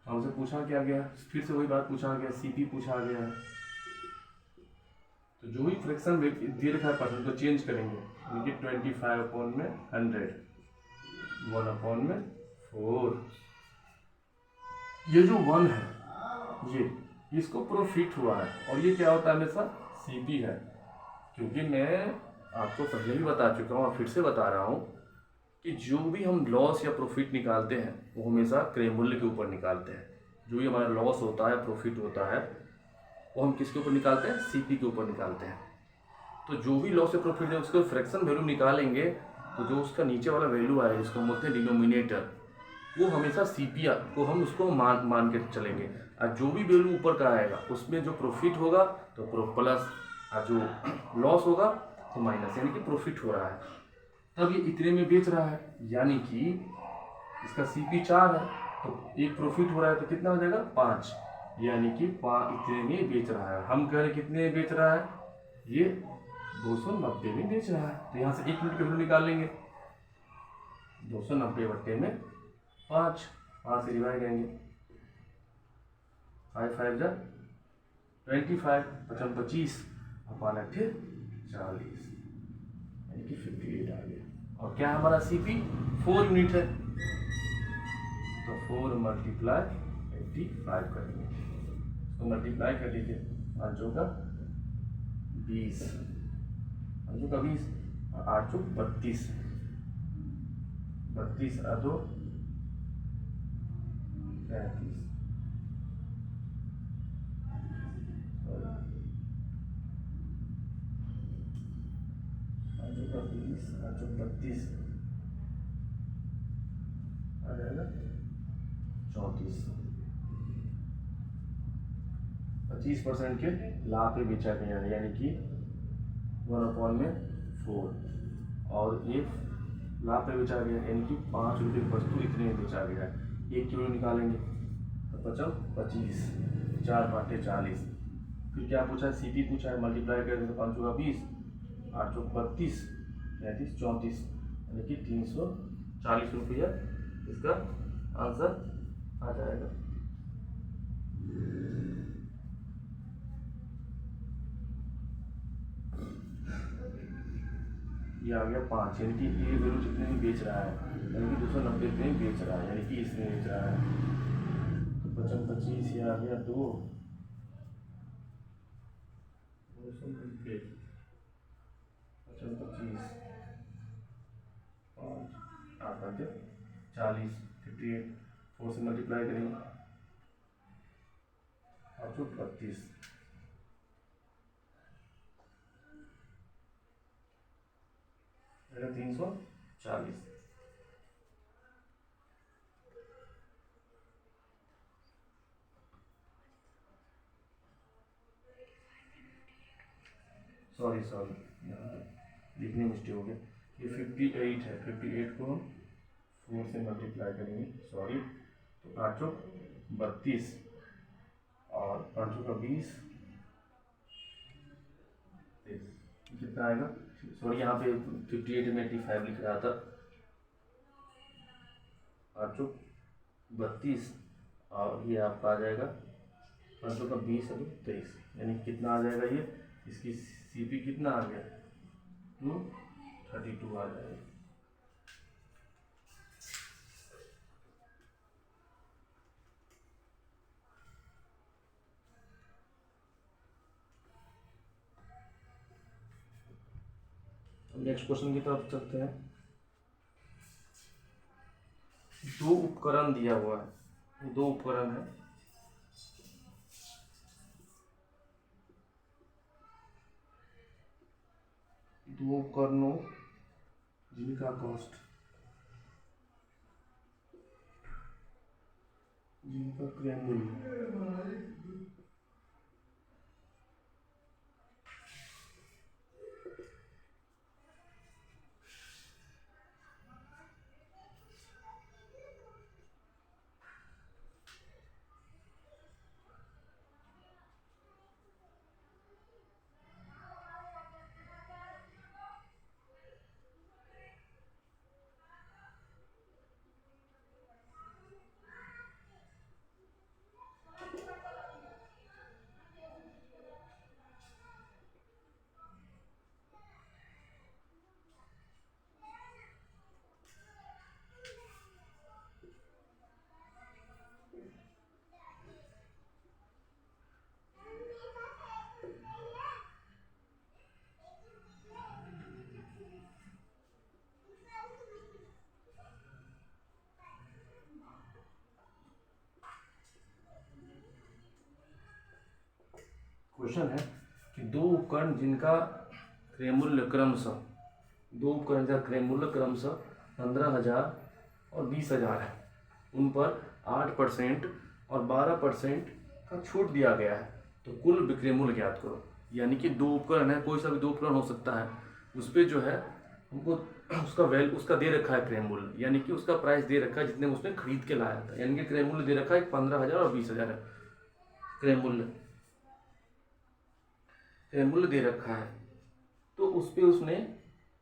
हमसे पूछा क्या गया? फिर से वही बात पूछा गया, CP पूछा गया है। तो जो भी फ्रैक्शन दे रखा है परसेंट को चेंज करेंगे, यानी कि 25/100 1/4 4, ये जो 1 है ये इसको प्रॉफिट हुआ है, और ये क्या होता है हमेशा सीपी है। क्योंकि मैं आपको पहले भी बता चुका हूँ और फिर से बता रहा हूँ कि जो भी हम लॉस या प्रॉफिट निकालते हैं वो हमेशा क्रय मूल्य के ऊपर निकालते हैं। जो भी हमारा लॉस होता है, प्रॉफिट होता है, वो हम किसके ऊपर निकालते हैं? सीपी के ऊपर निकालते हैं। तो जो भी लॉस या प्रॉफिट है उसको फ्रैक्शन वैल्यू निकालेंगे तो जो उसका नीचे वाला वैल्यू आए जिसको हम बोलते हैं डिनोमिनेटर, वो हमेशा सीपी को हम उसको मान के चलेंगे। और जो भी वैल्यू ऊपर का आएगा उसमें जो प्रॉफिट होगा तो प्लस, और जो लॉस होगा तो माइनस, यानी कि प्रॉफिट हो रहा है तब ये इतने में बेच रहा है, यानी कि इसका सीपी 4 है तो एक प्रॉफिट हो रहा है तो कितना हो जाएगा 5, यानी कि इतने में बेच रहा है। हम कह रहे कितने में बेच रहा है? ये 290 में बेच रहा है। तो यहाँ से 1 यूनिट का वैल्यू निकाल लेंगे, 290 बट्टे में 5, 5 से डिवाइड करेंगे, 5 5 जा 25, 55 25 और 5 8 40, यानी कि 58 आ गया। और क्या हमारा सीपी 4 यूनिट है तो 4 मल्टीप्लाई 85 करेंगे, तो मल्टीप्लाई कर लीजिए, 5 का 20, 5 का 20 और 8 32, 32 और 2 35, 5 का 20, 8 32 आ जाएगा 34, 25% के लाभ पे बेचा गया है, यानी कि 1/4, और एक लाभ पे बेचा गया यानी कि 5 रुपये की वस्तु इतने में बेचा गया है। 1 किलो निकालेंगे तो 25, 4 बाटे 40, फिर क्या पूछा है? सीपी पूछा है, मल्टीप्लाई करेंगे तो 5 का 20, 8 32, 35 34, यानी कि 340 रुपया इसका आंसर आ जाएगा। ये आ गया 5, यानी कि ये वैल्यू जितने में बेच रहा है, यानी कि 290 में बेच रहा है, यानी कि इसमें बेच रहा है। तो 55 25 ये आ गया 2, 290, 55 25, 5 8 5 40, 58, 4 से मल्टीप्लाई करेंगे 832, 340। सॉरी लिखने में मिस्टेक हो गया, ये 58 है, 58 को हम 4 से मल्टीप्लाई करेंगे, सॉरी, तो 8 32 और 5 का 20, कितना आएगा? सॉरी यहाँ पे 58 में 85 लिख रहा था, 8 32 और ये आपका आ जाएगा 5 का 20 और 23, यानी कितना आ जाएगा? ये इसकी सीपी कितना आ गया? 232 आ जाएगा। नेक्स्ट क्वेश्चन की तरफ चलते हैं। 2 उपकरण दिया हुआ है, 2 उपकरण है, दो उपकरणों जिनका कॉस्ट, जिनका क्रय मूल्य क्वेश्चन है कि दो उपकरण जिनका क्रय मूल्य क्रमशः 15,000 और 20,000 है, उन पर 8% और 12% का छूट दिया गया है, तो कुल विक्रय मूल्य ज्ञात करो। यानी कि दो उपकरण है, कोई सा भी दो उपकरण हो सकता है, उस पर जो है हमको उसका दे रखा है क्रय मूल्य, यानी कि उसका प्राइस दे रखा है जितने में उसने खरीद के लाया था, यानी कि क्रय मूल्य दे रखा है 15,000 और 20,000 है। क्रय मूल्य दे रखा है, तो उस पर उसने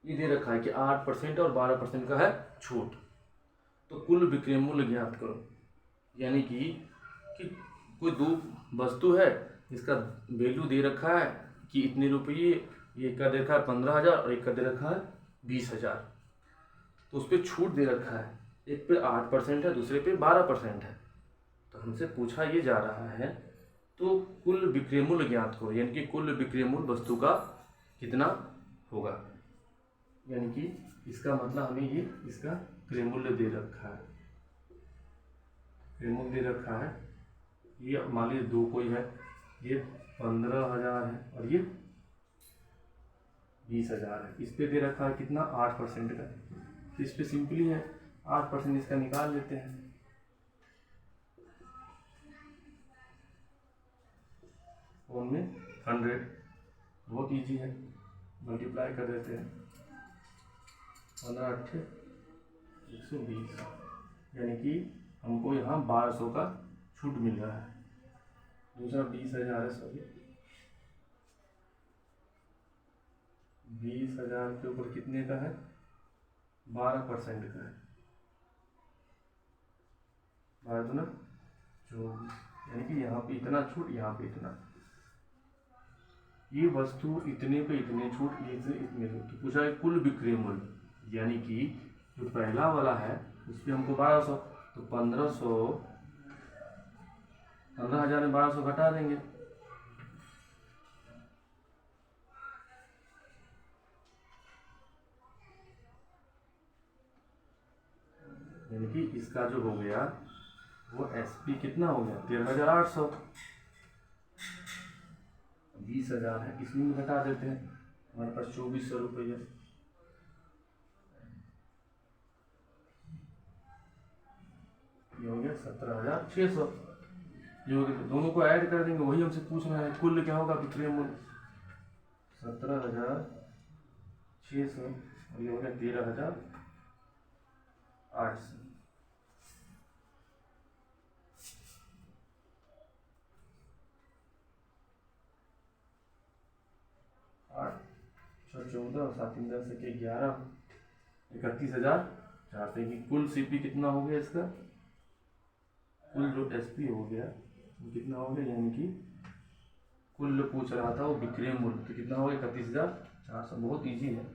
ये दे रखा है कि 8% और 12% का है छूट, तो कुल विक्रय मूल्य ज्ञात करो। यानी कि कोई दो वस्तु है जिसका वैल्यू दे रखा है कि इतने रुपये, एक का दे रखा है 15,000 और एक का दे रखा है 20,000, तो उस पर छूट दे रखा है, एक पे 8% है, दूसरे पे 12% है। तो हमसे पूछा ये जा रहा है तो कुल विक्रय मूल्य ज्ञात करो, यानी कि कुल विक्रय मूल्य वस्तु का कितना होगा। यानी कि इसका मतलब हमें ये इसका क्रय मूल्य दे रखा है, क्रय मूल्य दे रखा है, ये मान लीजिए दो कोई है, ये 15,000 है और ये 20,000 है, इस पे दे रखा है कितना 8% का, तो इस पे सिंपली है 8% इसका निकाल लेते हैं। फोन में 100 बहुत इजी है, मल्टीप्लाई कर देते हैं, 15×8 = 120, यानी कि हमको यहाँ 1200 का छूट मिल रहा है। दूसरा 20,000 है, सॉरी 20,000 के ऊपर कितने का है, 12% का है, 12×24, यानी कि यहाँ पे इतना छूट, यहाँ पे इतना, ये वस्तु इतने पे इतने छूट, ये से इतने छूट। तो पूछा है कुल विक्रय मूल्य, यानी कि जो पहला वाला है उस पर हमको 1200, तो 15,000 में 1200 घटा देंगे, यानी कि इसका जो हो गया वो SP कितना हो गया 13,800, 20,000 है, इसमें घटा देते हैं, हमारे पास 2,400 रुपये, ये हो गया 17,600। ये हो गया, दोनों को ऐड कर देंगे, वही हमसे पूछ रहा है कुल क्या होगा विक्रय मूल्य, 17,600 और ये हो गया 13,800। आठ 14 और 7 10 के 11, 31,400 की कुल CP कितना हो गया इसका, कुल जो SP हो गया वो कितना हो गया, यानी कि कुल पूछ रहा था वो विक्रय मूल्य, तो कितना हो गया 31,400, बहुत इजी है।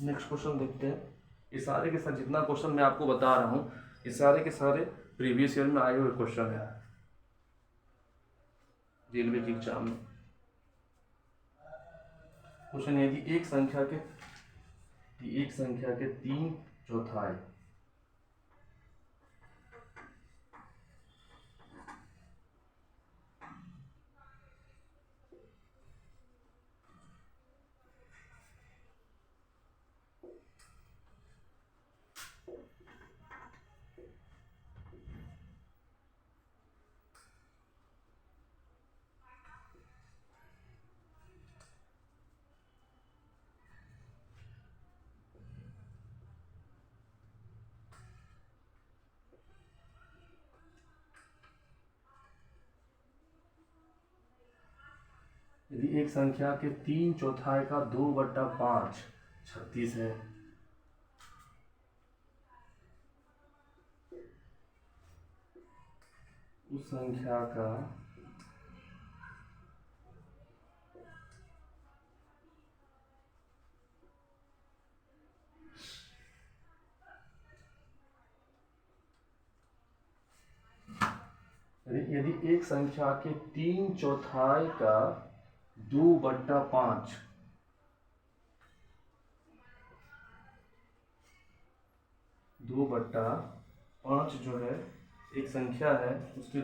नेक्स्ट क्वेश्चन देखते हैं। ये सारे के सारे जितना क्वेश्चन मैं आपको बता रहा हूँ ये सारे के सारे प्रीवियस ईयर में आए हुए क्वेश्चन है रेलवे के एग्जाम में। क्वेश्चन है कि एक संख्या के 3/4 यदि एक संख्या के 3/4 का 2/5 36 है, उस संख्या का यदि एक संख्या के 3/4 का 2/5 2/5 जो है एक संख्या है, उसके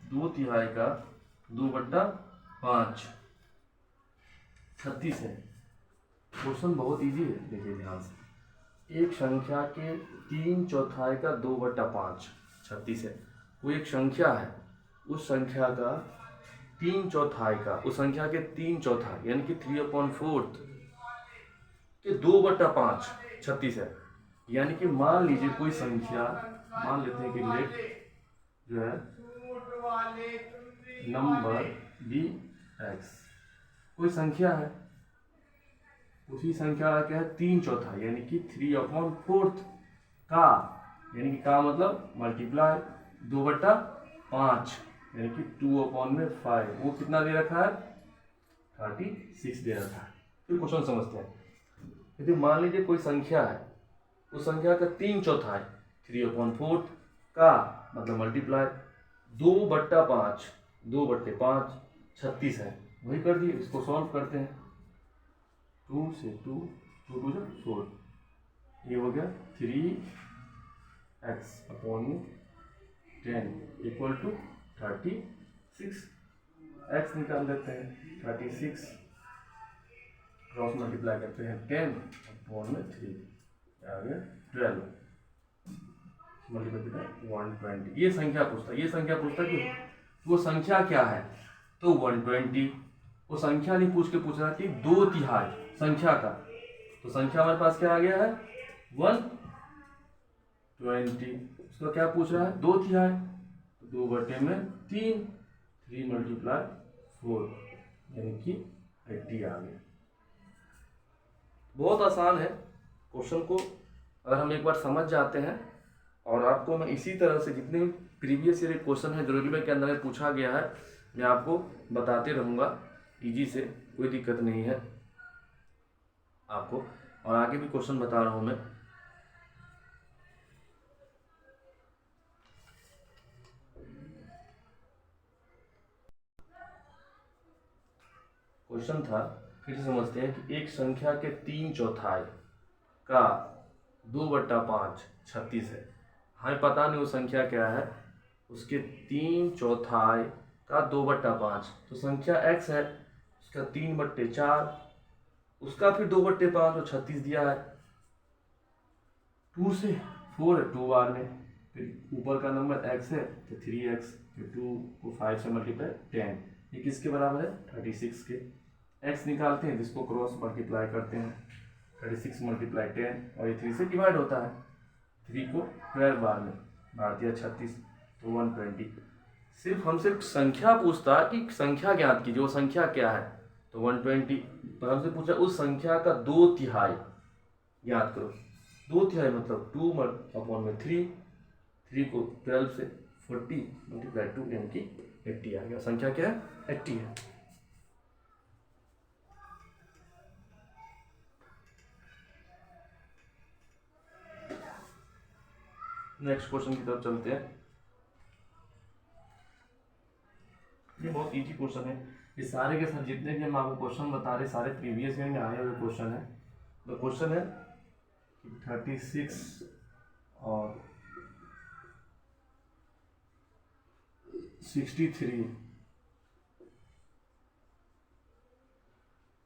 2/3 का 2/5 36 है। क्वेश्चन बहुत इजी है, देखिए ध्यान से। एक संख्या के 3/4 का 2/5 36 है। वो एक संख्या है, उस संख्या का 3/4 का, उस संख्या के 3/4 यानी कि 3/4 के 2/5 36 है। यानी कि मान लीजिए कोई संख्या, मान लेते हैं कि लेट जो है नंबर बी एक्स, कोई संख्या है, उसी संख्या का क्या है 3/4 यानी कि 3/4 का, यानी कि का मतलब मल्टीप्लाई 2/5 यानी कि 2/5, वो कितना दे रखा है 36 दे रखा है। फिर क्वेश्चन समझते हैं। यदि मान लीजिए कोई संख्या है, उस संख्या का 3/4 3/4 का मतलब मल्टीप्लाई 2/5 2/5 36 है। वही कर दिए, इसको सॉल्व करते हैं। 2 से 2 2 2 4, ये हो गया 3x upon 10 equal to 36। x निकाल देते हैं, 36 क्रॉस मल्टीप्लाई करते हैं 10 अपॉन 3, आ गया 12 मल्टीप्लाई 120। ये संख्या पूछता कि वो संख्या क्या है, तो 120। वो संख्या नहीं पूछ रहा कि 2/3 संख्या का, तो संख्या हमारे पास क्या आ गया है 120। उसका क्या पूछ रहा है 2/3, 2/3 3 मल्टीप्लाई 4 यानी कि 80 आ गया। बहुत आसान है। क्वेश्चन को अगर हम एक बार समझ जाते हैं, और आपको मैं इसी तरह से जितने भी प्रीवियस ईयर क्वेश्चन है जो रेलवे के अंदर में पूछा गया है, मैं आपको बताते रहूँगा इजी से, कोई दिक्कत नहीं है आपको, और आगे भी क्वेश्चन बता रहा हूँ मैं। क्वेश्चन था, फिर से समझते हैं कि एक संख्या के 3/4 का 2/5 36 है। हमें पता नहीं वो संख्या क्या है, उसके 3/4 का 2/5, तो संख्या x है, उसका 3/4, उसका फिर 2/5 और 36 दिया है। 2 से 4 है 2 बार में, फिर ऊपर का नंबर x है तो 3x, फिर 2 को 5 से मल्टीप्लाई 10, ये किसके बराबर है 36 के। x निकालते हैं, जिसको क्रॉस मल्टीप्लाई करते हैं, 36 मल्टीप्लाई 10, और ये 3 से डिवाइड होता है, 3 को 12 बार में बार दिया 36, तो 120। सिर्फ संख्या पूछता है कि संख्या ज्ञात कीजिए, वो संख्या क्या है, तो 120। पर हमसे पूछा उस संख्या का 2/3 ज्ञात करो। 2/3 मतलब 2/3, 3 को 12 से 40 मल्टीप्लाई 2 यानी कि 80 आ गया। संख्या क्या है 80 है। नेक्स्ट क्वेश्चन की तरफ चलते हैं। ये बहुत इजी क्वेश्चन है। ये सारे के सारे जितने भी हम आपको क्वेश्चन बता रहे सारे प्रीवियस ईयर में आए हुए क्वेश्चन है। तो क्वेश्चन है 36 और 63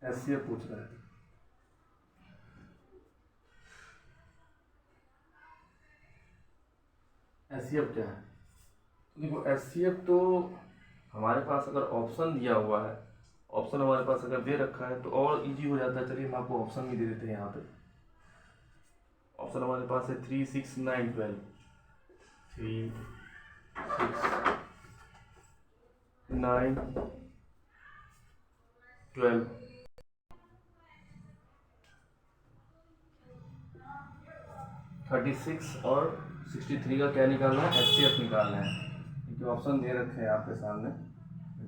एससीएफ पूछ रहा है। एससीएफ क्या है, देखो एससीएफ तो हमारे पास अगर ऑप्शन दिया हुआ है, ऑप्शन हमारे पास अगर दे रखा है तो और इजी हो जाता है। चलिए हम आपको ऑप्शन भी दे देते हैं। यहाँ पे ऑप्शन हमारे पास है 3 6 9 12, 3 6 9 12, 36 और 63 का क्या निकालना है एचसीएफ निकालना है, क्योंकि ऑप्शन दे रखे हैं आपके सामने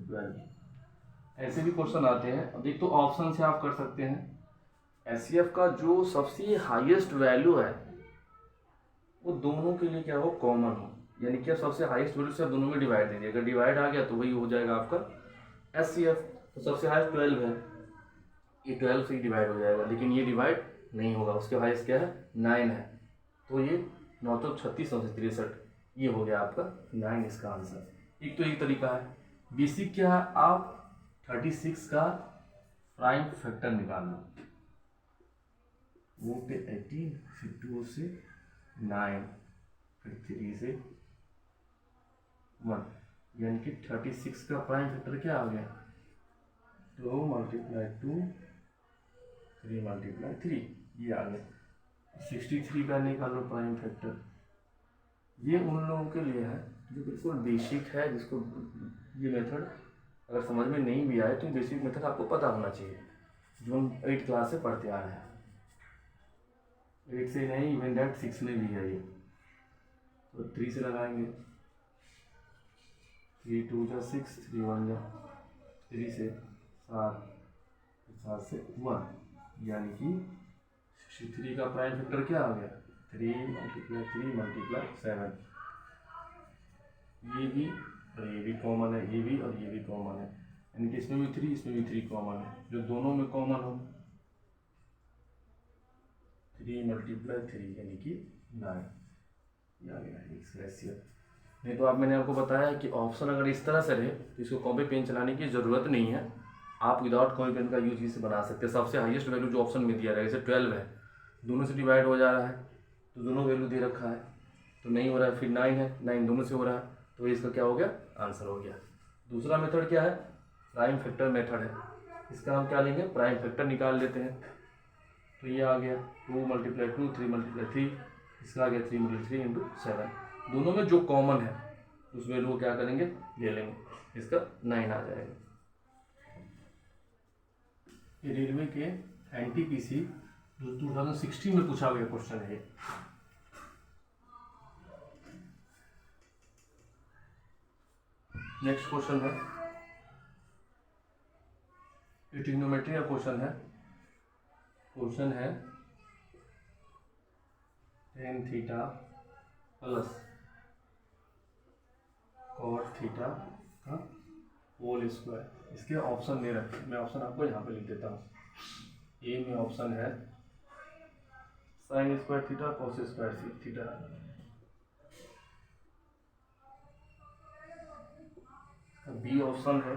12। ऐसे भी क्वेश्चन आते हैं। अब एक तो ऑप्शन से आप कर सकते हैं, एचसीएफ का जो सबसे हाईएस्ट वैल्यू है वो दोनों के लिए क्या हो कॉमन हो, यानी कि सबसे हाईएस्ट वैल्यू से आप दोनों में डिवाइड दीजिए। अगर डिवाइड आ गया तो वही हो जाएगा आपका एचसीएफ। तो सबसे हाईएस्ट 12 है, ये 12 से ही डिवाइड हो जाएगा, लेकिन ये डिवाइड नहीं होगा, उसके हाईएस्ट क्या है 9 है, तो ये 9 चौक 36, 9 से 63, ये हो गया आपका 9 इसका आंसर। एक तो एक तरीका है। बेसिक क्या है, आप 36 का प्राइम फैक्टर निकाल लो, वो पे 18, फिर 2 से 9, फिर 3 से 1, यानी कि 36 का प्राइम फैक्टर क्या आ गया, 2 × 2, 3 × 3, ये आ गया। 63 का निकालो प्राइम फैक्टर। ये उन लोगों के लिए है जो बिल्कुल बेसिक है, जिसको ये मेथड अगर समझ में नहीं भी आए तो बेसिक मेथड आपको पता होना चाहिए, जो हम 8 क्लास से पढ़ते आ रहे हैं। 8 से नहीं, इवन डेट 6 में भी है ये। तो 3 से लगाएंगे, 3 2 जा 6, 3 1 जा 3 से 7, 7 से 1, यानी कि 63 का प्राइम फैक्टर क्या आ गया, 3 × 3 × 7। ये भी और ये भी कॉमन है, ये भी और ये भी कॉमन है, यानी कि इसमें भी 3, इसमें भी 3 कॉमन है, जो दोनों में कॉमन हो 3 × 3 यानी कि 9, ये आ गया इसका हैसियत। नहीं तो आप, मैंने आपको बताया कि ऑप्शन अगर इस तरह से रहे तो इसको कॉपी पेन चलाने की ज़रूरत नहीं है, आप विदाउट कॉपी पेन का यूज इसे बना सकते हैं। सबसे हाईएस्ट वैल्यू जो ऑप्शन में दिया रहेगा, जैसे 12 है, दोनों से डिवाइड हो जा रहा है तो दोनों वैल्यू दे रखा है, तो नहीं हो रहा है, फिर 9 है, 9 दोनों से हो रहा है, तो इसका क्या हो गया, आंसर हो गया। दूसरा मेथड क्या है, प्राइम फैक्टर मेथड है। इसका हम क्या लेंगे, प्राइम फैक्टर निकाल लेते हैं। तो ये आ गया 2 × 2, 3 × 3, इसका आ गया 3 × 3 × 7। दोनों में जो कॉमन है उस वैल्यू को क्या करेंगे, ले लेंगे, इसका 9 आ जाएगा। ये रेलवे के NTPC 2016 में पूछा गया क्वेश्चन है। नेक्स्ट क्वेश्चन है, ये ट्रिग्नोमेट्री का क्वेश्चन है। क्वेश्चन है tan theta plus cot theta का होल स्क्वायर। इसके ऑप्शन दे रखे, मैं ऑप्शन आपको यहाँ पे लिख देता हूँ। ए में ऑप्शन है sin square theta cos square theta, B option है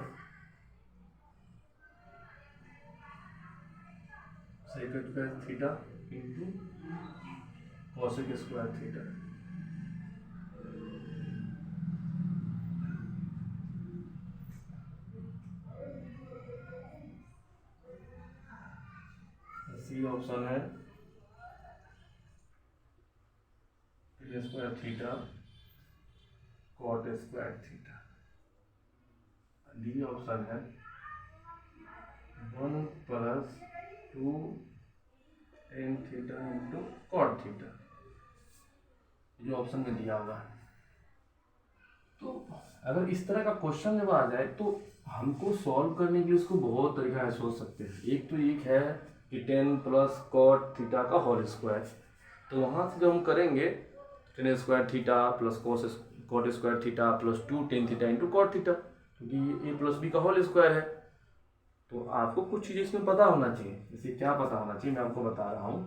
sec square theta into cosec square theta. C option है square theta cot square theta. D option है 1 + 2 tan theta into cot theta, जो ऑप्शन में दिया हुआ है। तो अगर इस तरह का क्वेश्चन जब आ जाए तो हमको सॉल्व करने के लिए इसको बहुत तरीका है सोच सकते हैं। एक तो एक है कि tan + cot थीटा का होल स्क्वायर, तो वहाँ से जब हम करेंगे tan square theta plus cot square theta plus 2 tan theta into cot theta, क्योंकि ये a + b का होल स्क्वायर है। तो आपको कुछ चीज़ इसमें पता होना चाहिए। इसे क्या पता होना चाहिए, मैं आपको बता रहा हूँ।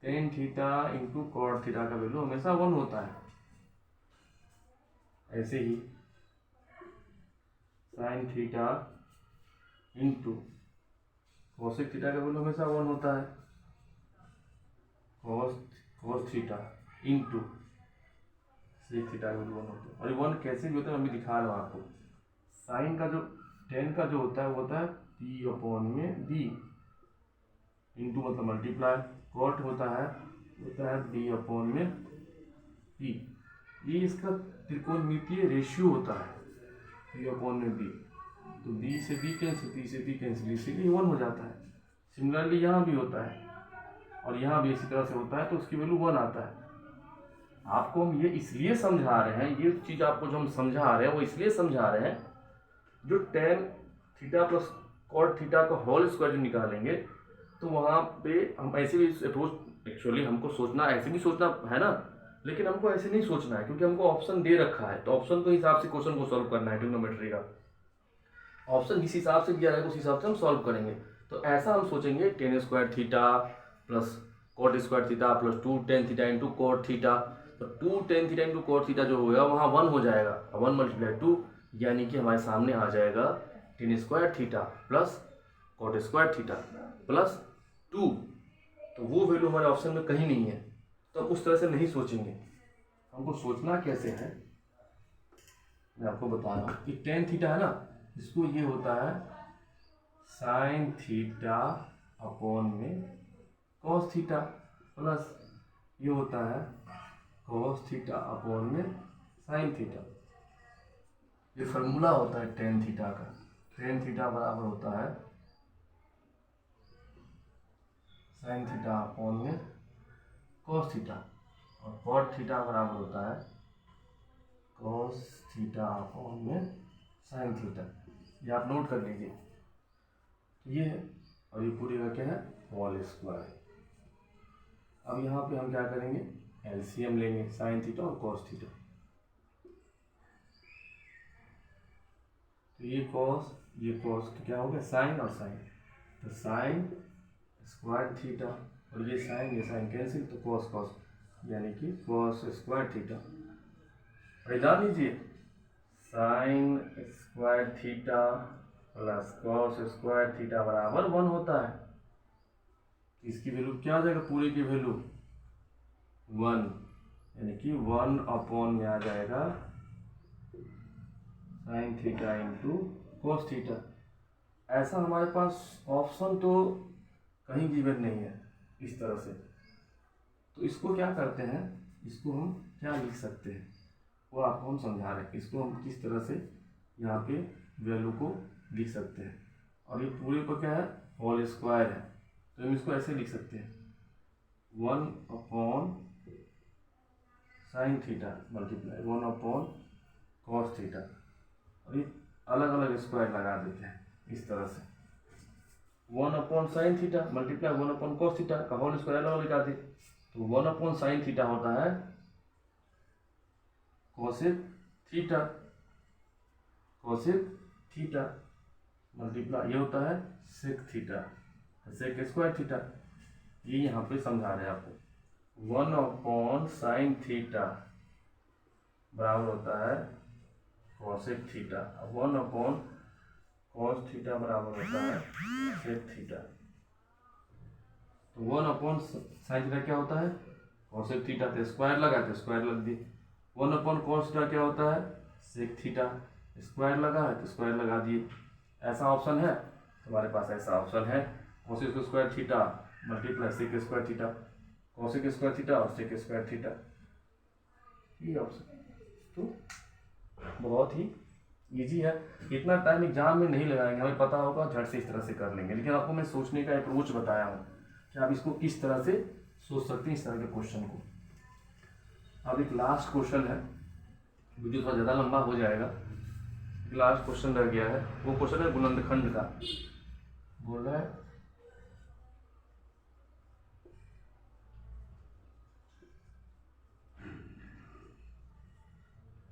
tan theta into cot theta का वैल्यू हमेशा 1 होता है। ऐसे ही sin theta into cosec theta का वैल्यू हमेशा 1 होता है। cos theta into sec theta का वैल्यू 1 होता है। और ये 1 कैसे भी होता है मैं भी दिखा रहा हूँ आपको। साइन का जो tan का जो होता है वो होता है p/b इंटू मतलब मल्टीप्लाई, कॉट होता है b/p। ये इसका त्रिकोणमितीय रेशियो होता है p/b। तो b से b कैंसिल, p से p कैंसिल, इसीलिए 1 हो जाता है। सिमिलरली यहाँ भी होता है और यहाँ भी इसी तरह से होता है, तो उसकी वैल्यू 1 आता है। आपको हम ये इसलिए समझा रहे हैं, ये चीज़ आपको जो हम समझा रहे हैं वो इसलिए समझा रहे हैं, जो tan theta plus cot theta का होल स्क्वायर जो निकालेंगे तो वहाँ पे हम ऐसे भी अप्रोच, एक्चुअली हमको सोचना ऐसे भी सोचना है ना, लेकिन हमको ऐसे नहीं सोचना है क्योंकि हमको ऑप्शन दे रखा है। तो ऑप्शन के हिसाब से क्वेश्चन को सॉल्व करना है। ट्रिग्नोमेट्री का ऑप्शन जिस हिसाब से दिया रहेगा उस हिसाब से हम सॉल्व करेंगे। तो ऐसा हम सोचेंगे tan square theta plus cot square theta plus 2 tan theta into cot theta. तो 2 tan theta into cot theta जो होगा वहाँ 1 हो जाएगा, 1 मल्टीप्लाई 2 यानी कि हमारे सामने आ जाएगा tan square theta plus cot square theta plus 2। तो वो वैल्यू हमारे ऑप्शन में कहीं नहीं है, तो उस तरह से नहीं सोचेंगे। हमको सोचना कैसे है मैं आपको बता रहा हूँ कि टेन थीटा है ना, इसको ये होता है साइन थीटा अपॉन में कॉस थीटा प्लस ये होता है कॉस थीटा अपॉन में साइन थीटा। ये फार्मूला होता है टेन थीटा का। टेन थीटा बराबर होता है साइन थीटा अपॉन में कॉस थीटा और कॉट थीटा बराबर होता है कॉस थीटा अपॉन में साइन थीटा। ये आप नोट कर लीजिए। ये है और ये पूरे का क्या है होल स्क्वायर। अब यहाँ पे हम क्या करेंगे, एलसीएम लेंगे साइन थीटा और कॉस थीटा। तो ये कॉस तो क्या हो गया साइन और साइन, तो साइन स्क्वायर थीटा और ये साइन कैंसिल, तो कॉस कॉस यानी कि कॉस स्क्वायर थीटा। और जान लीजिए sine square theta plus cos square theta बराबर 1 होता है। इसकी वैल्यू क्या आ जाएगा, पूरे की वैल्यू 1 यानी कि 1 अपॉन में आ जाएगा sine theta into cos theta. ऐसा हमारे पास ऑप्शन तो कहीं गिवन नहीं है इस तरह से। तो इसको क्या करते हैं, इसको हम क्या लिख सकते हैं वो आपको हम समझा रहे हैं। इसको हम किस तरह से यहाँ पे वैल्यू को लिख सकते हैं। और ये पूरे को क्या है होल स्क्वायर है, तो हम इसको ऐसे लिख सकते हैं 1 upon sine theta multiply 1 upon cos theta. और ये अलग अलग स्क्वायर लगा देते हैं इस तरह से 1 upon sine theta multiply 1 upon cos theta का होल स्क्वायर अलग लगा दे। तो 1 अपॉन साइन थीटा होता है कोसेक थीटा मल्टीप्लाई ये होता है sec theta sec square theta. ये यहाँ पे समझा रहे हैं आपको 1 अपॉन साइन थीटा बराबर होता है cosec theta, 1 upon cos theta बराबर होता है सेक थीटा। तो 1 अपॉन साइन थीटा क्या होता है कोसेक थीटा, तो स्क्वायर लगा तो स्क्वायर लग दिए। 1 अपॉन कॉस थीटा क्या होता है सेक थीटा, स्क्वायर लगा है तो स्क्वायर लगा दिए। ऐसा ऑप्शन है तुम्हारे पास, ऐसा ऑप्शन है cosec square theta multiply sec square theta, cosec square theta और सेक स्क्वायर थीटा, ये ऑप्शन। तो बहुत ही इजी है, इतना टाइम एग्जाम में नहीं लगाएंगे, हमें पता होगा झट से इस तरह से कर लेंगे। लेकिन आपको मैं सोचने का अप्रोच बताया हूँ कि आप इसको किस तरह से सोच सकते हैं इस तरह के क्वेश्चन को। अब एक लास्ट क्वेश्चन है, वीडियो थोड़ा ज़्यादा लंबा हो जाएगा। एक लास्ट क्वेश्चन रह गया है, वो क्वेश्चन है गुणनखंड का। बोल रहा है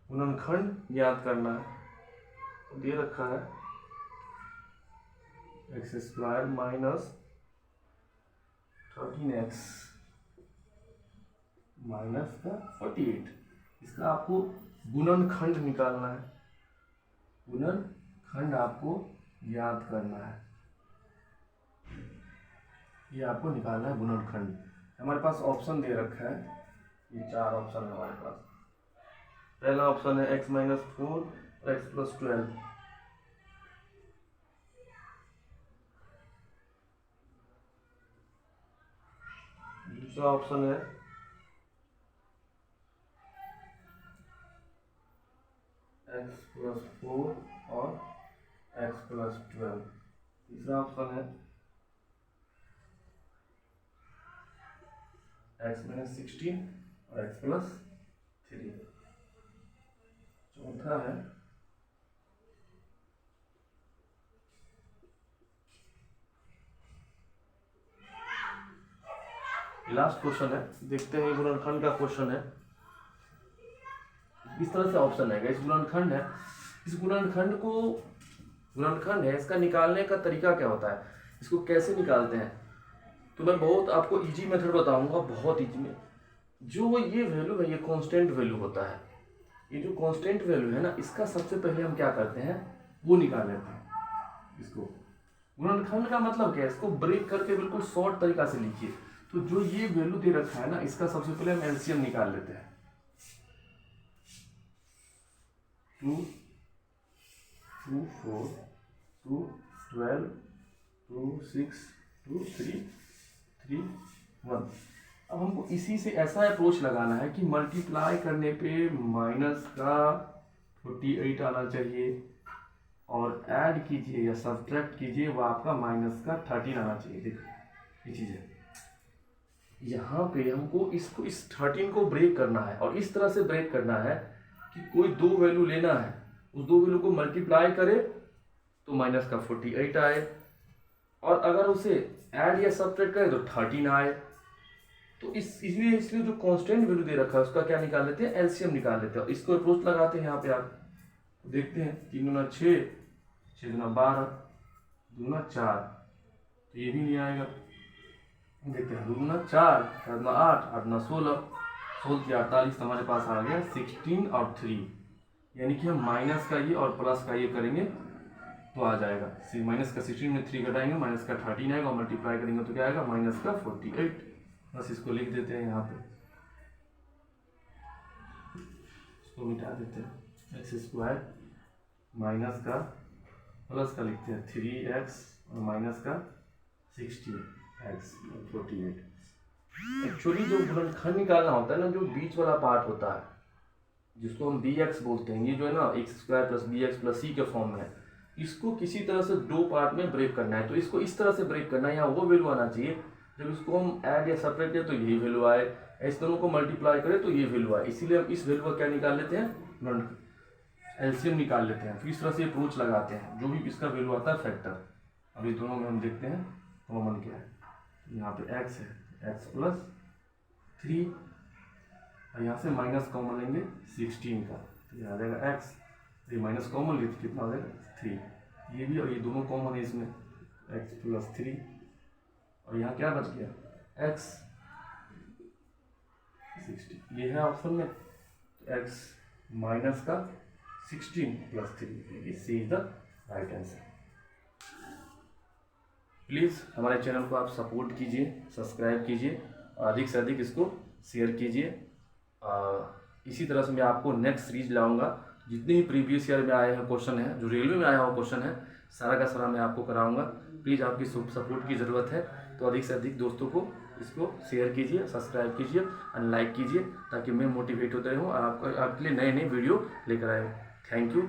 गुणनखंड याद करना है। दे रखा है x square minus 13x minus का 48, इसका आपको गुणनखंड निकालना है। गुणनखंड आपको याद करना है, ये आपको निकालना है गुणनखंड। हमारे पास ऑप्शन दे रखा है, ये 4 ऑप्शन है हमारे पास। पहला ऑप्शन है x माइनस 4 और x प्लस 12। दूसरा ऑप्शन है x प्लस 4 और x प्लस 12। तीसरा ऑप्शन है x माइनस 16 और x प्लस 3। चौथा है लास्ट क्वेश्चन है, देखते हैं गुणनखंड का क्वेश्चन है। इस तरह से ऑप्शन है, इस गुणनखंड है, इस गुणनखंड को गुणनखंड है, इसका निकालने का तरीका क्या होता है, इसको कैसे निकालते हैं। तो मैं बहुत आपको इजी मेथड बताऊंगा, बहुत इजी में। जो ये वैल्यू है ये कांस्टेंट वैल्यू होता है। ये जो कांस्टेंट वैल्यू है ना, इसका सबसे पहले हम क्या करते हैं, वो निकाल लेते हैं। इसको गुणनखंड का मतलब क्या है, इसको ब्रेक करके बिल्कुल शॉर्ट तरीका से लिखिए। तो जो ये वैल्यू दे रखा है ना, इसका सबसे पहले हम एलसीएम निकाल लेते हैं। 2, 2, 4, 2, 12, 2, 6, 2, 3, 3, 1। अब हमको इसी से ऐसा अप्रोच लगाना है कि मल्टीप्लाई करने पे माइनस का 48 आना चाहिए, और ऐड कीजिए या सब्ट्रैक्ट कीजिए वो आपका माइनस का 13 आना चाहिए। देखो ये चीज़ है, यहाँ पे हमको इसको इस 13 को ब्रेक करना है, और इस तरह से ब्रेक करना है कि कोई दो वैल्यू लेना है, उस दो वैल्यू को मल्टीप्लाई करे तो माइनस का 48 आए, और अगर उसे ऐड या सब्ट्रैक्ट करे तो 13 आए। तो इसलिए जो कांस्टेंट वैल्यू दे रखा है उसका क्या निकाल लेते हैं, एलसीएम निकाल लेते हैं। और इसको अप्रोच लगाते हैं यहाँ पे आप देखते हैं, 3 दूना 6, 6 दूना 12, 2 दूना 4, तो ये भी नहीं आएगा। देखते हैं 2 दूना 4, 4 दूना 8, 8 दूना 16, 16 के 48 हमारे पास आ गया 16 और 3, यानी कि हम माइनस का ये और प्लस का ये करेंगे तो आ जाएगा। माइनस का 16 में 3 घटाएंगे, माइनस का 13 आएगा, और मल्टीप्लाई करेंगे तो क्या आएगा, माइनस का 48। बस इसको लिख देते हैं यहाँ पे, इसको मिटा देते हैं, एक्स स्क्वायर माइनस का प्लस का लिखते हैं 3x और माइनस का 16x और 48। एक्चुअली जो गुणनखंड निकालना होता है ना, जो बीच वाला पार्ट होता है जिसको हम bx बोलते हैं, ये जो है ना x square plus B X plus C के फॉर्म में है, इसको किसी तरह से दो पार्ट में ब्रेक करना है। तो इसको इस तरह से ब्रेक करना है, यहाँ वो वैल्यू आना चाहिए जब इसको हम ऐड या सेपरेट करें तो यही वैल्यू आए, इस दोनों को मल्टीप्लाई करें तो ये वैल्यू आए। इसीलिए हम इस वैल्यू का क्या निकाल लेते हैं, एलसीएम निकाल लेते हैं। फिर इस तरह से अप्रोच लगाते हैं, जो भी इसका वैल्यू आता है फैक्टर। अब इस दोनों में हम देखते हैं कॉमन क्या है, यहाँ पे x है, x प्लस 3, और यहाँ से माइनस कॉमन लेंगे 16 का, तो ये आ जाएगा x, ये माइनस कॉमन लेते कितना आ जाएगा 3, ये भी और ये दोनों कॉमन है इसमें, x प्लस 3, और यहाँ क्या बच गया x 16, ये है ऑप्शन में, तो x माइनस का 16 plus 3, C is the right answer. Please हमारे चैनल को आप सपोर्ट कीजिए, सब्सक्राइब कीजिए, और अधिक से अधिक इसको शेयर कीजिए। इसी तरह से मैं आपको नेक्स्ट सीरीज लाऊंगा, जितने भी प्रीवियस ईयर में आए हैं क्वेश्चन है, जो रेलवे में आया हुआ क्वेश्चन है, सारा का सारा मैं आपको कराऊंगा। प्लीज़ आपकी सपोर्ट की ज़रूरत है, तो अधिक से अधिक दोस्तों को इसको शेयर कीजिए, सब्सक्राइब कीजिए और लाइक कीजिए, ताकि मैं मोटिवेट होते रहूँ और आपके लिए नए नए वीडियो लेकर आए। Thank you.